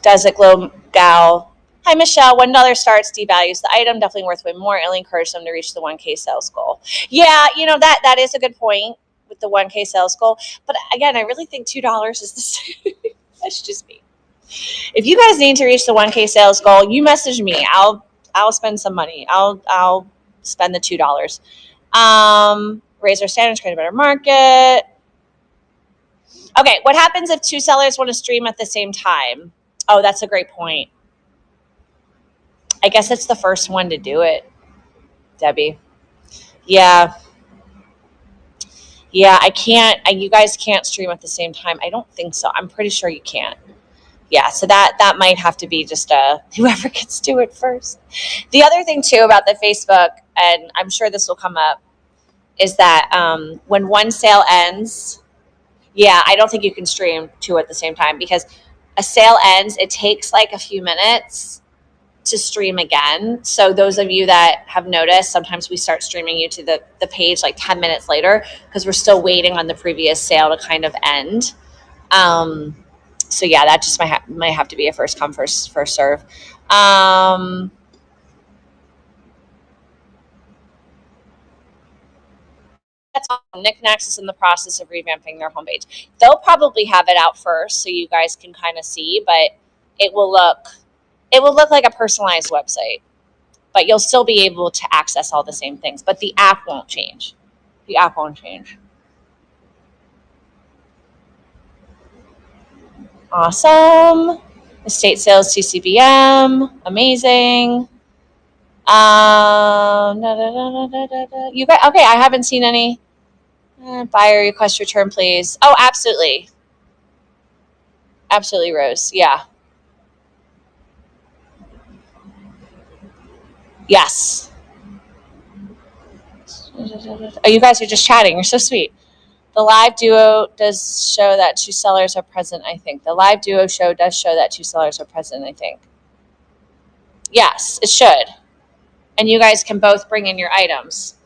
Speaker 1: Does it glow, gal? Hi, Michelle. $1 starts, devalues the item. Definitely worth way more. It'll encourage them to reach the 1K sales goal. Yeah, that is a good point with the 1K sales goal. But again, I really think $2 is the same. That's just me. If you guys need to reach the 1K sales goal, you message me. I'll spend some money. I'll spend the $2. Raise our standards, create a better market. Okay, what happens if two sellers want to stream at the same time? Oh, that's a great point. I guess it's the first one to do it, Debbie. Yeah, I can't. You guys can't stream at the same time. I don't think so. I'm pretty sure you can't. Yeah, so that might have to be just whoever gets to it first. The other thing too about the Facebook, and I'm sure this will come up, is that when one sale ends, yeah, I don't think you can stream two at the same time, because a sale ends, it takes like a few minutes to stream again. So those of you that have noticed, sometimes we start streaming you to the page like 10 minutes later because we're still waiting on the previous sale to kind of end. So yeah, that just might have to be a first come, first serve. That's awesome. Knickknacks is in the process of revamping their homepage. They'll probably have it out first so you guys can kind of see, but it will look like a personalized website. But you'll still be able to access all the same things. But the app won't change. The app won't change. Awesome. Estate sales, TCBM. Amazing. You guys, okay, I haven't seen any. Buyer request return, please. Oh, absolutely. Absolutely, Rose. Yeah. Yes. Oh, you guys are just chatting. You're so sweet. The live duo does show that two sellers are present, I think. The live duo show does show that two sellers are present, I think. Yes, it should. And you guys can both bring in your items.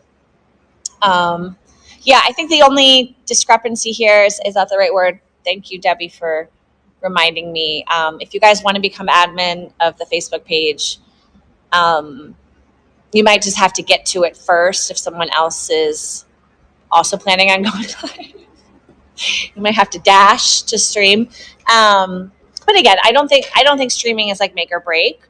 Speaker 1: Yeah, I think the only discrepancy here is that the right word? Thank you, Debbie, for reminding me. If you guys want to become admin of the Facebook page, you might just have to get to it first if someone else is also planning on going live. You might have to dash to stream. But again, I don't think streaming is like make or break.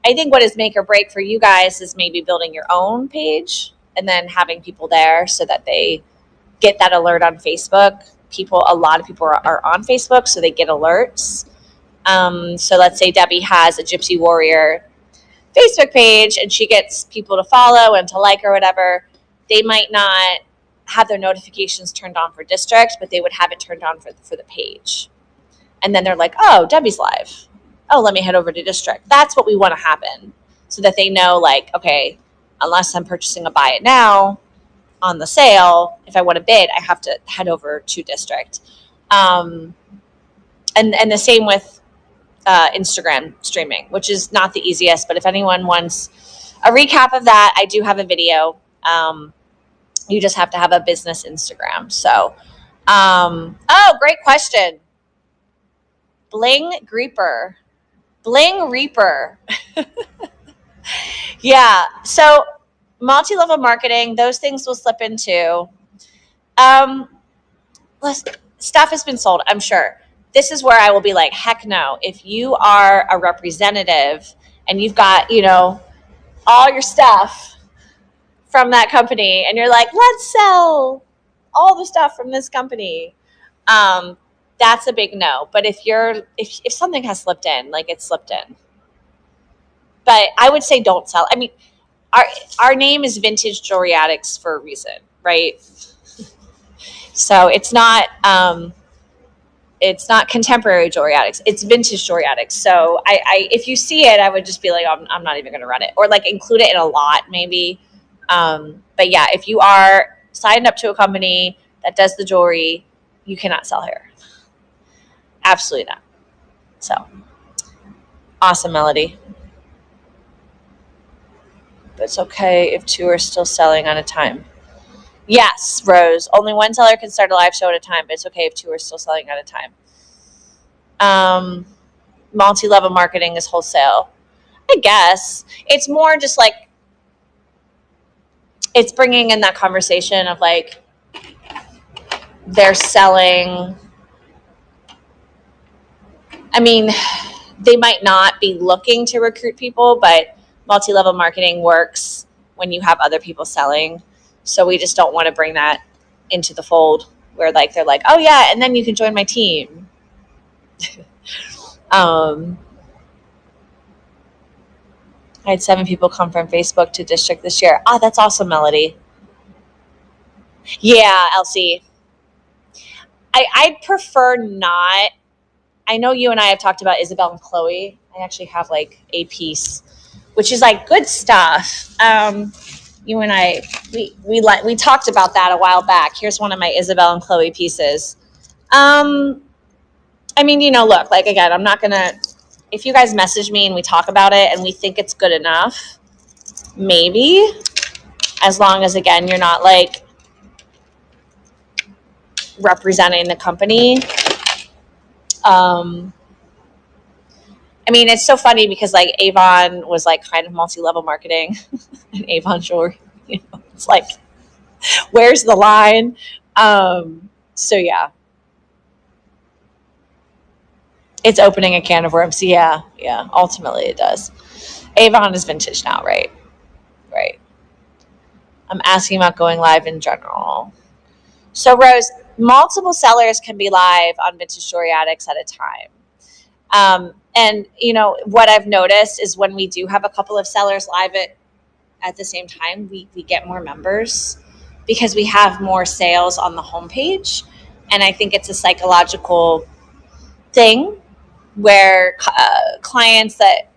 Speaker 1: I think what is make or break for you guys is maybe building your own page and then having people there so that they get that alert on Facebook. A lot of people are on Facebook, so they get alerts. So let's say Debbie has a Gypsy Warrior Facebook page and she gets people to follow and to like or whatever. They might not have their notifications turned on for district, but they would have it turned on for the page. And then they're like, oh, Debbie's live. Oh, let me head over to district. That's what we want to happen so that they know, like, okay, unless I'm purchasing a buy it now on the sale, if I want to bid, I have to head over to district. And the same with Instagram streaming, which is not the easiest. But if anyone wants a recap of that, I do have a video. You just have to have a business Instagram. So, oh, great question. Bling Reaper. Yeah. So multi-level marketing, those things will slip into. Stuff has been sold, I'm sure. This is where I will be like, heck no. If you are a representative and you've got, all your stuff from that company and you're like, let's sell all the stuff from this company, that's a big no. But if something has slipped in, like it's slipped in. But I would say don't sell. I mean, our name is Vintage Jewelry Addicts for a reason, right? So it's not It's not contemporary jewelry addicts. It's vintage jewelry addicts. So I if you see it, I would just be like, I'm not even going to run it, or like include it in a lot maybe. But yeah, if you are signed up to a company that does the jewelry, you cannot sell hair. Absolutely not. So awesome, Melody. But it's okay if 2 are still selling at a time. Yes, Rose. Only one seller can start a live show at a time, but it's okay if 2 are still selling at a time. Multi-level marketing is wholesale. I guess it's more just like it's bringing in that conversation of like they're selling. I mean, they might not be looking to recruit people, but multi-level marketing works when you have other people selling. So we just don't want to bring that into the fold where like they're like, oh yeah, and then you can join my team. I had 7 people come from Facebook to district this year. Oh, that's awesome, Melody. Yeah, Elsie. I'd prefer not. I know you and I have talked about Isabel and Chloe. I actually have like a piece, which is like good stuff. You and I, we talked about that a while back. Here's one of my Isabel and Chloe pieces. I mean, look, like again, I'm not gonna. If you guys message me and we talk about it and we think it's good enough, maybe, as long as again you're not like representing the company. I mean, it's so funny because like Avon was like kind of multi-level marketing and Avon jewelry, it's like, where's the line? So yeah, it's opening a can of worms. Yeah. Ultimately it does. Avon is vintage now, right? Right. I'm asking about going live in general. So Rose, multiple sellers can be live on Vintage Jewelry Addicts at a time. And what I've noticed is when we do have a couple of sellers live at the same time, we get more members because we have more sales on the homepage. And I think it's a psychological thing where clients that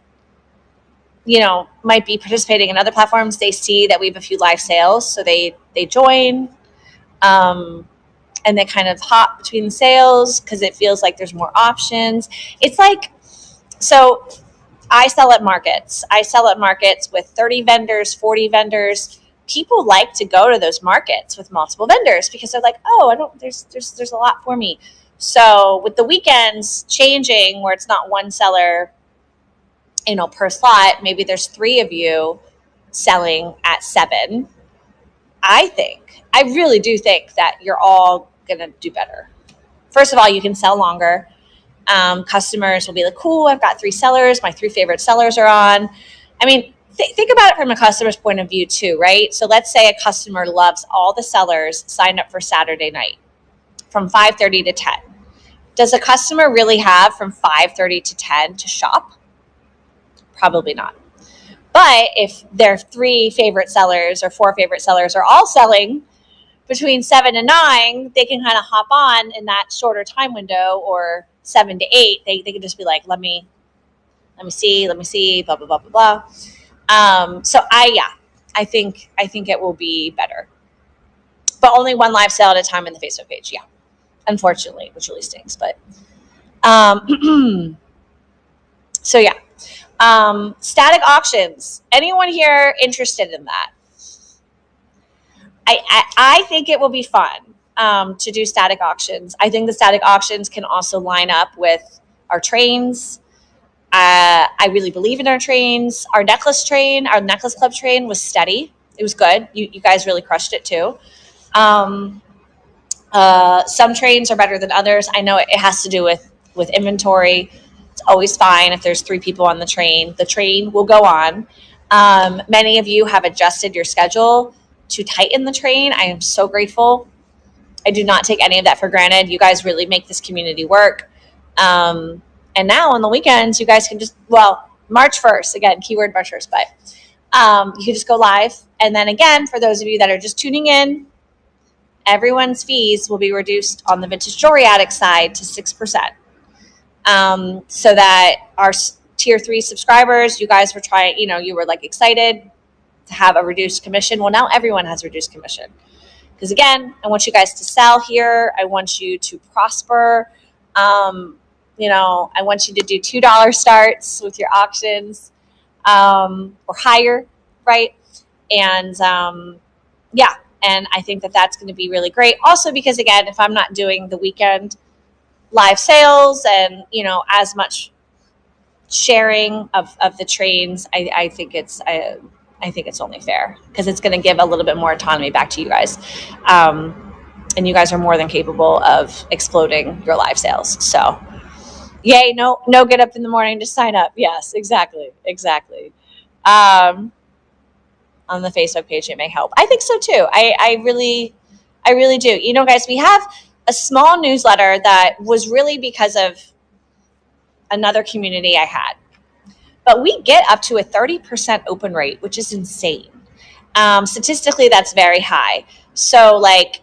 Speaker 1: might be participating in other platforms, they see that we have a few live sales, so they join, and they kind of hop between the sales because it feels like there's more options. It's like, so I sell at markets. With 30 vendors, 40 vendors. People like to go to those markets with multiple vendors because they're like, oh, there's a lot for me. So with the weekends changing where it's not one seller, per slot, maybe there's 3 of you selling at 7. I really do think that you're all going to do better. First of all, you can sell longer. Customers will be like, cool, I've got 3 sellers. My 3 favorite sellers are on. I mean, think about it from a customer's point of view too, right? So let's say a customer loves all the sellers signed up for Saturday night from 5:30 to 10. Does a customer really have from 5:30 to 10 to shop? Probably not. But if their 3 favorite sellers or 4 favorite sellers are all selling between 7 and 9, they can kind of hop on in that shorter time window, or 7 to 8. They can just be like, let me see, blah, blah, blah, blah, blah. So I think it will be better. But only one live sale at a time in the Facebook page. Yeah. Unfortunately, which really stinks. But so yeah. Static auctions. Anyone here interested in that? I think it will be fun to do static auctions. I think the static auctions can also line up with our trains. I really believe in our trains. Our necklace club train was steady. It was good. You guys really crushed it too. Some trains are better than others. I know it has to do with inventory. It's always fine if there's 3 people on the train. The train will go on. Many of you have adjusted your schedule to tighten the train. I am so grateful. I do not take any of that for granted. You guys really make this community work. And now on the weekends, you guys can just, March 1st, again, keyword March 1st, but you can just go live. And then again, for those of you that are just tuning in everyone's fees will be reduced on the Vintage Jewelry Addict side to 6%. So that our tier 3 subscribers, you guys were trying, you were like excited to have a reduced commission. Well, now everyone has reduced commission. Because again, I want you guys to sell here. I want you to prosper. I want you to do $2 starts with your auctions or higher, right? And and I think that that's going to be really great. Also, because again, if I'm not doing the weekend live sales and as much sharing of the trains, I think it's only fair, because it's going to give a little bit more autonomy back to you guys. And you guys are more than capable of exploding your live sales. So yay, no get up in the morning to sign up. Yes, exactly. On the Facebook page, it may help. I think so too. I really do. Guys, we have a small newsletter that was really because of another community I had. But we get up to a 30% open rate, which is insane. Statistically, that's very high. So like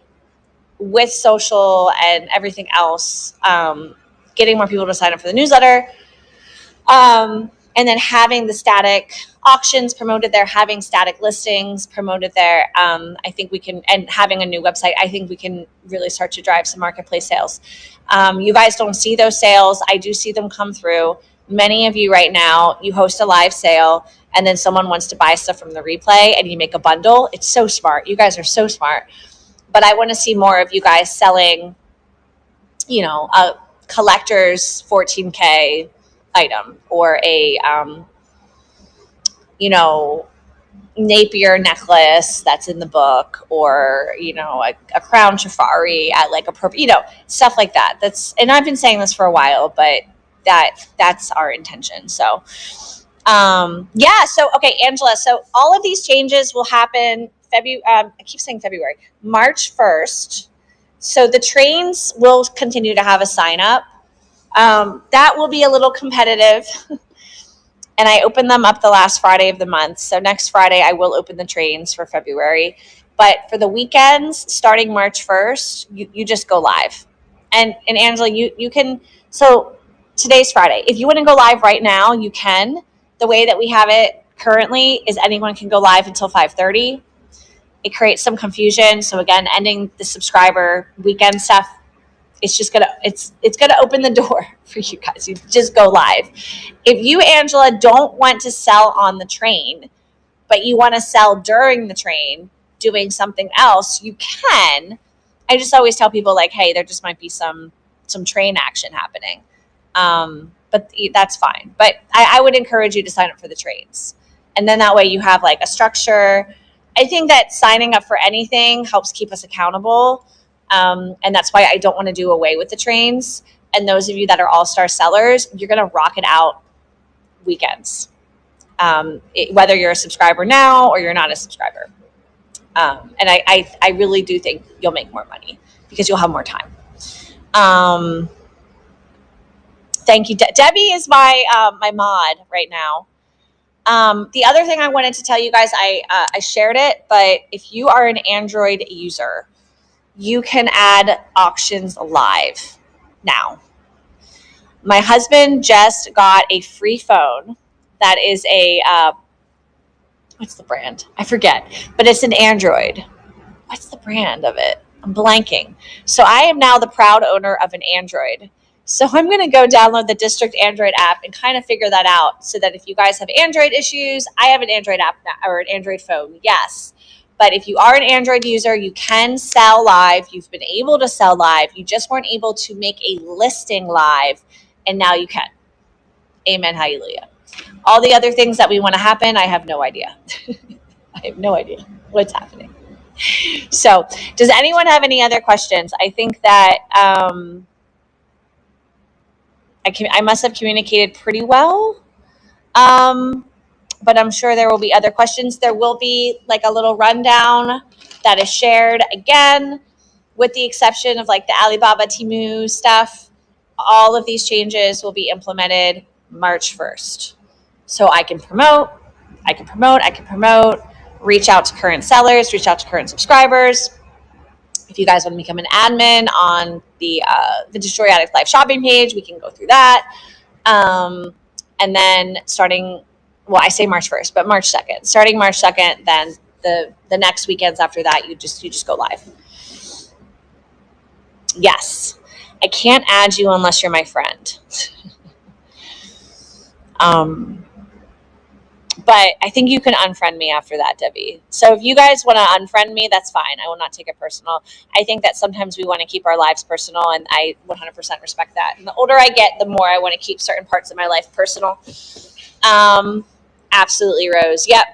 Speaker 1: with social and everything else, getting more people to sign up for the newsletter, and then having the static auctions promoted there, having static listings promoted there, I think we can, and having a new website, I think we can really start to drive some marketplace sales. You guys don't see those sales. I do see them come through. Many of you right now, you host a live sale and then someone wants to buy stuff from the replay and you make a bundle. It's so smart. You guys are so smart. But I want to see more of you guys selling, a collector's 14K item, or a, Napier necklace that's in the book, or, a crown safari at like stuff like that. And I've been saying this for a while, but that's our intention. So, okay, Angela. So all of these changes will happen I keep saying February, March 1st. So the trains will continue to have a sign up. That will be a little competitive. And I open them up the last Friday of the month. So next Friday, I will open the trains for February. But for the weekends, starting March 1st, you just go live. And Angela, you can, so today's Friday. If you want to go live right now, you can. The way that we have it currently is anyone can go live until 5:30. It creates some confusion. So again, ending the subscriber weekend stuff, it's gonna open the door for you guys. You just go live. If you, Angela, don't want to sell on the train, but you want to sell during the train doing something else, you can. I just always tell people like, hey, there just might be some train action happening. But that's fine. But I would encourage you to sign up for the trains. And then that way you have like a structure. I think that signing up for anything helps keep us accountable. And that's why I don't want to do away with the trains. And those of you that are all-star sellers, you're going to rock it out weekends. Whether you're a subscriber now or you're not a subscriber. And I really do think you'll make more money because you'll have more time. Thank you. Debbie is my mod right now. The other thing I wanted to tell you guys, I shared it, but if you are an Android user, you can add auctions live now. My husband just got a free phone that is what's the brand? I forget, but it's an Android. What's the brand of it? I'm blanking. So I am now the proud owner of an Android. So I'm going to go download the District Android app and kind of figure that out so that if you guys have Android issues, I have an Android app now, or an Android phone. Yes. But if you are an Android user, you can sell live. You've been able to sell live. You just weren't able to make a listing live, and now you can. Amen. Hallelujah. All the other things that we want to happen, I have no idea. I have no idea what's happening. So does anyone have any other questions? I think that I must have communicated pretty well. But I'm sure there will be other questions. There will be like a little rundown that is shared again, with the exception of like the Alibaba Temu stuff. All of these changes will be implemented March 1st. So I can promote, reach out to current sellers, reach out to current subscribers. If you guys want to become an admin on the Vintage Jewelry Addict Live shopping page, we can go through that. And then starting, well, I say March 1st, but March 2nd. Starting March 2nd, then the next weekends after that, you just go live. Yes. I can't add you unless you're my friend. But I think you can unfriend me after that, Debbie. So if you guys want to unfriend me, that's fine. I will not take it personal. I think that sometimes we want to keep our lives personal, and I 100% respect that. And the older I get, the more I want to keep certain parts of my life personal. Absolutely, Rose. Yep.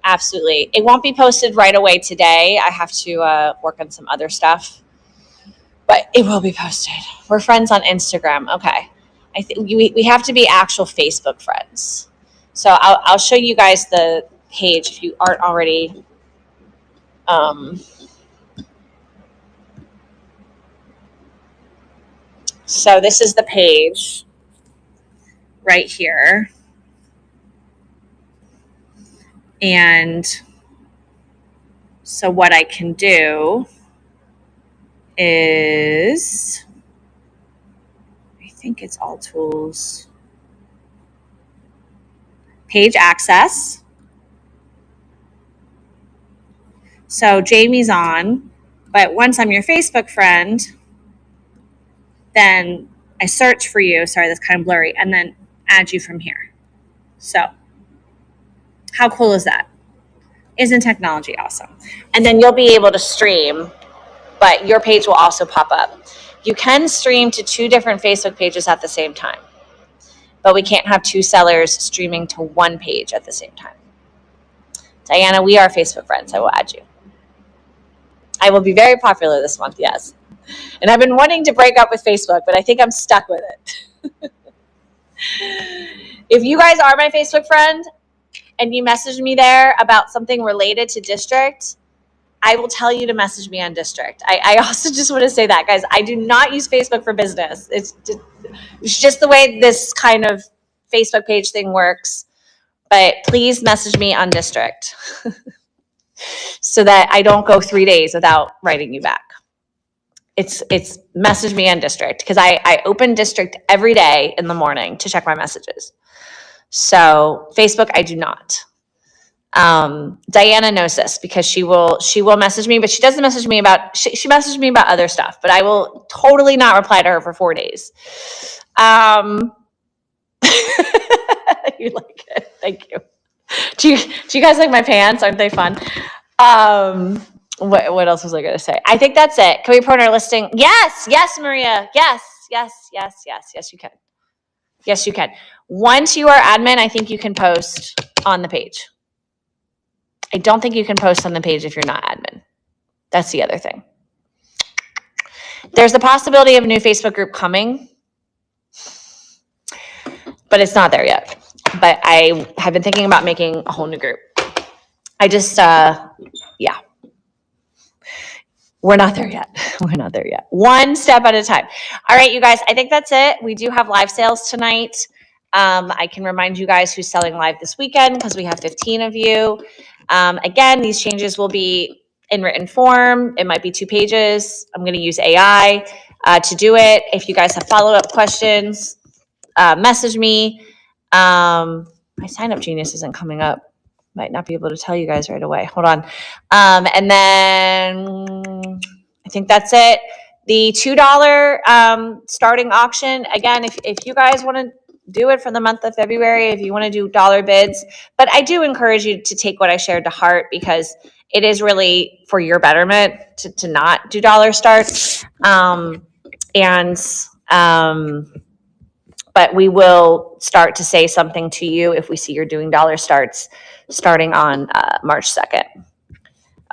Speaker 1: Absolutely. It won't be posted right away today. I have to work on some other stuff, but it will be posted. We're friends on Instagram. Okay. I think we have to be actual Facebook friends. So I'll show you guys the page if you aren't already. So this is the page right here. And so what I can do is, I think it's all tools. Page access. So Jamie's on, but once I'm your Facebook friend, then I search for you. Sorry, that's kind of blurry. And then add you from here. So how cool is that? Isn't technology awesome? And then you'll be able to stream, but your page will also pop up. You can stream to 2 different Facebook pages at the same time, but we can't have 2 sellers streaming to 1 page at the same time. Diana, we are Facebook friends. I will add you. I will be very popular this month, yes. And I've been wanting to break up with Facebook, but I think I'm stuck with it. If you guys are my Facebook friend and you message me there about something related to district, I will tell you to message me on district. I also just want to say that, guys, I do not use Facebook for business. It's just the way this kind of Facebook page thing works. But please message me on district so that I don't go 3 days without writing you back. It's message me on district because I open district every day in the morning to check my messages. So Facebook, I do not. Diana knows this because she will message me, but she doesn't message me about, she messaged me about other stuff, but I will totally not reply to her for 4 days. You like it. Thank you. Do you guys like my pants? Aren't they fun? What else was I going to say? I think that's it. Can we put our listing? Yes, Maria. Yes, you can. Yes, you can. Once you are admin, I think you can post on the page. I don't think you can post on the page if you're not admin. That's the other thing. There's the possibility of a new Facebook group coming, but it's not there yet. But I have been thinking about making a whole new group. I just, yeah. We're not there yet. One step at a time. All right, you guys, I think that's it. We do have live sales tonight. I can remind you guys who's selling live this weekend because we have 15 of you. Again, these changes will be in written form. It might be 2 pages. I'm going to use AI to do it. If you guys have follow-up questions, message me. My sign-up genius isn't coming up. Might not be able to tell you guys right away. Hold on. And then I think that's it. The $2 starting auction. Again, if you guys want to do it for the month of February, if you want to do dollar bids, but I do encourage you to take what I shared to heart because it is really for your betterment to not do dollar starts. But we will start to say something to you if we see you're doing dollar starts starting on March 2nd.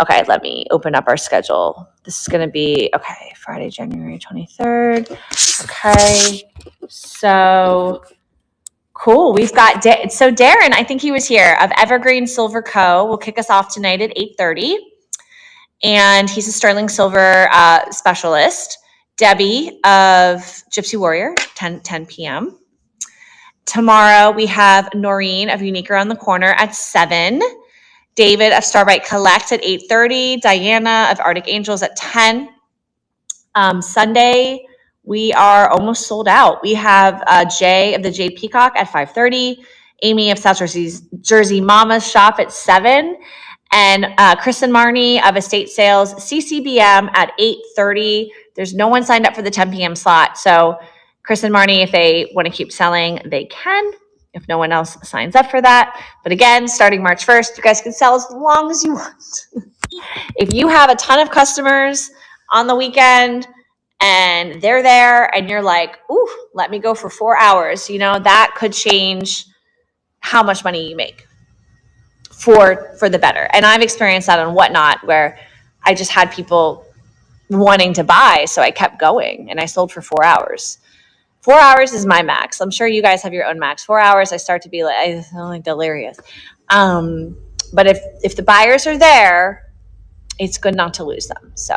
Speaker 1: Okay, let me open up our schedule. This is going to be, okay, Friday, January 23rd. Okay, so cool. We've got, so Darren, I think he was here, of Evergreen Silver Co. will kick us off tonight at 8:30. And he's a sterling silver specialist. Debbie of Gypsy Warrior, 10 p.m. Tomorrow we have Noreen of Unique Around the Corner at 7. David of Starbite Collect at 8:30. Diana of Arctic Angels at 10. Sunday, we are almost sold out. We have Jay of the Jay Peacock at 5:30. Amy of South Jersey Mama's Shop at 7. And Chris and Marnie of Estate Sales CCBM at 8:30. There's no one signed up for the 10 p.m. slot. So Chris and Marnie, if they want to keep selling, they can, if no one else signs up for that. But again, starting March 1st, you guys can sell as long as you want. If you have a ton of customers on the weekend and they're there and you're like, ooh, let me go for 4 hours, that could change how much money you make for the better. And I've experienced that on Whatnot, where I just had people wanting to buy, so I kept going and I sold for 4 hours. 4 hours is my max. I'm sure you guys have your own max. 4 hours, I start to be like delirious. But if the buyers are there, it's good not to lose them. So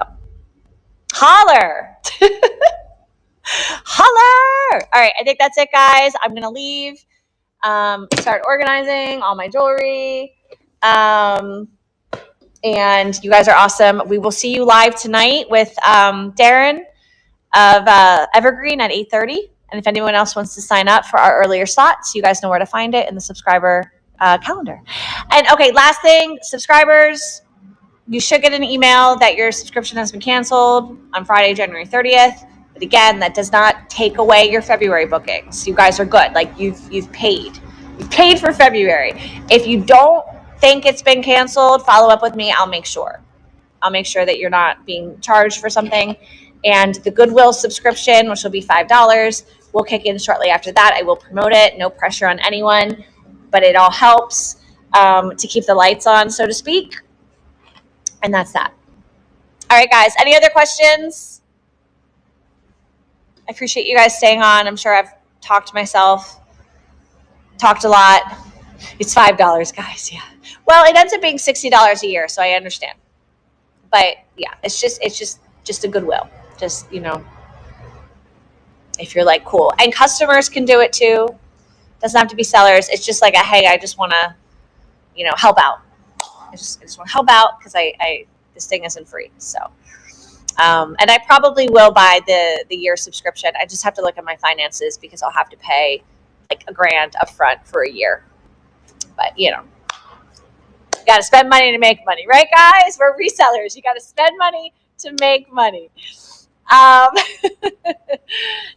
Speaker 1: holler. Holler. All right, I think that's it, guys. I'm going to leave, start organizing all my jewelry. And you guys are awesome. We will see you live tonight with Darren of Evergreen at 8:30. And if anyone else wants to sign up for our earlier slots, you guys know where to find it in the subscriber calendar. And okay, last thing, subscribers, you should get an email that your subscription has been canceled on Friday, January 30th. But again, that does not take away your February bookings. You guys are good. Like you've paid. You've paid for February. If you don't think it's been canceled, follow up with me. I'll make sure that you're not being charged for something. And the Goodwill subscription, which will be $5, will kick in shortly after that. I will promote it. No pressure on anyone, but it all helps to keep the lights on, so to speak. And that's that. All right, guys. Any other questions? I appreciate you guys staying on. I'm sure I've talked a lot. It's $5, guys. Yeah. Well, it ends up being $60 a year, so I understand. But yeah, it's just a Goodwill. Just, if you're like, cool. And customers can do it too. Doesn't have to be sellers. It's just like hey, I just want to, help out. I just want to help out because this thing isn't free. So, and I probably will buy the year subscription. I just have to look at my finances because I'll have to pay like $1,000 up front for a year. But you got to spend money to make money, right, guys? We're resellers. You got to spend money to make money. And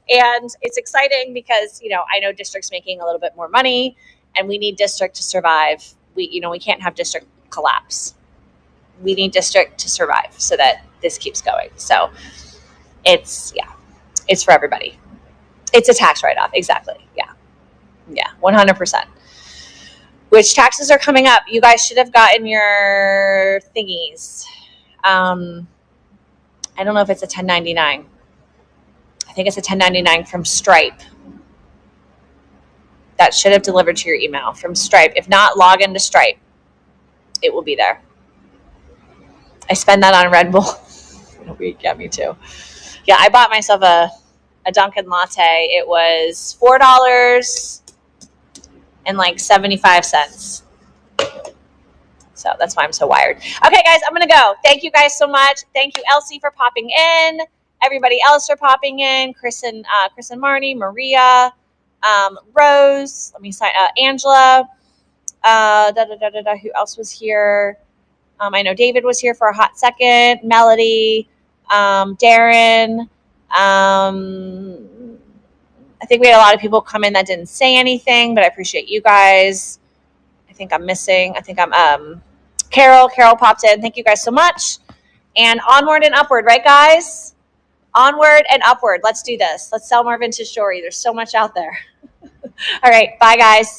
Speaker 1: it's exciting because, I know District's making a little bit more money and we need District to survive. We can't have District collapse. We need District to survive so that this keeps going. So it's for everybody. It's a tax write-off. Exactly. Yeah. 100%. Which taxes are coming up? You guys should have gotten your thingies. I don't know if it's a 1099. I think it's a 1099 from Stripe. That should have delivered to your email from Stripe. If not, log into Stripe. It will be there. I spend that on Red Bull. Yeah, me too. Yeah, I bought myself a Dunkin' latte. It was $4 and like 75 cents. So that's why I'm so wired. Okay, guys, I'm going to go. Thank you guys so much. Thank you, Elsie, for popping in. Everybody else for popping in. Chris and Marnie, Maria, Rose. Let me sign. Angela. Who else was here? I know David was here for a hot second. Melody. Darren. I think we had a lot of people come in that didn't say anything, but I appreciate you guys. I think I'm missing. Carol popped in. Thank you guys so much. And onward and upward, right, guys? Onward and upward. Let's do this. Let's sell more vintage jewelry. There's so much out there. All right. Bye, guys.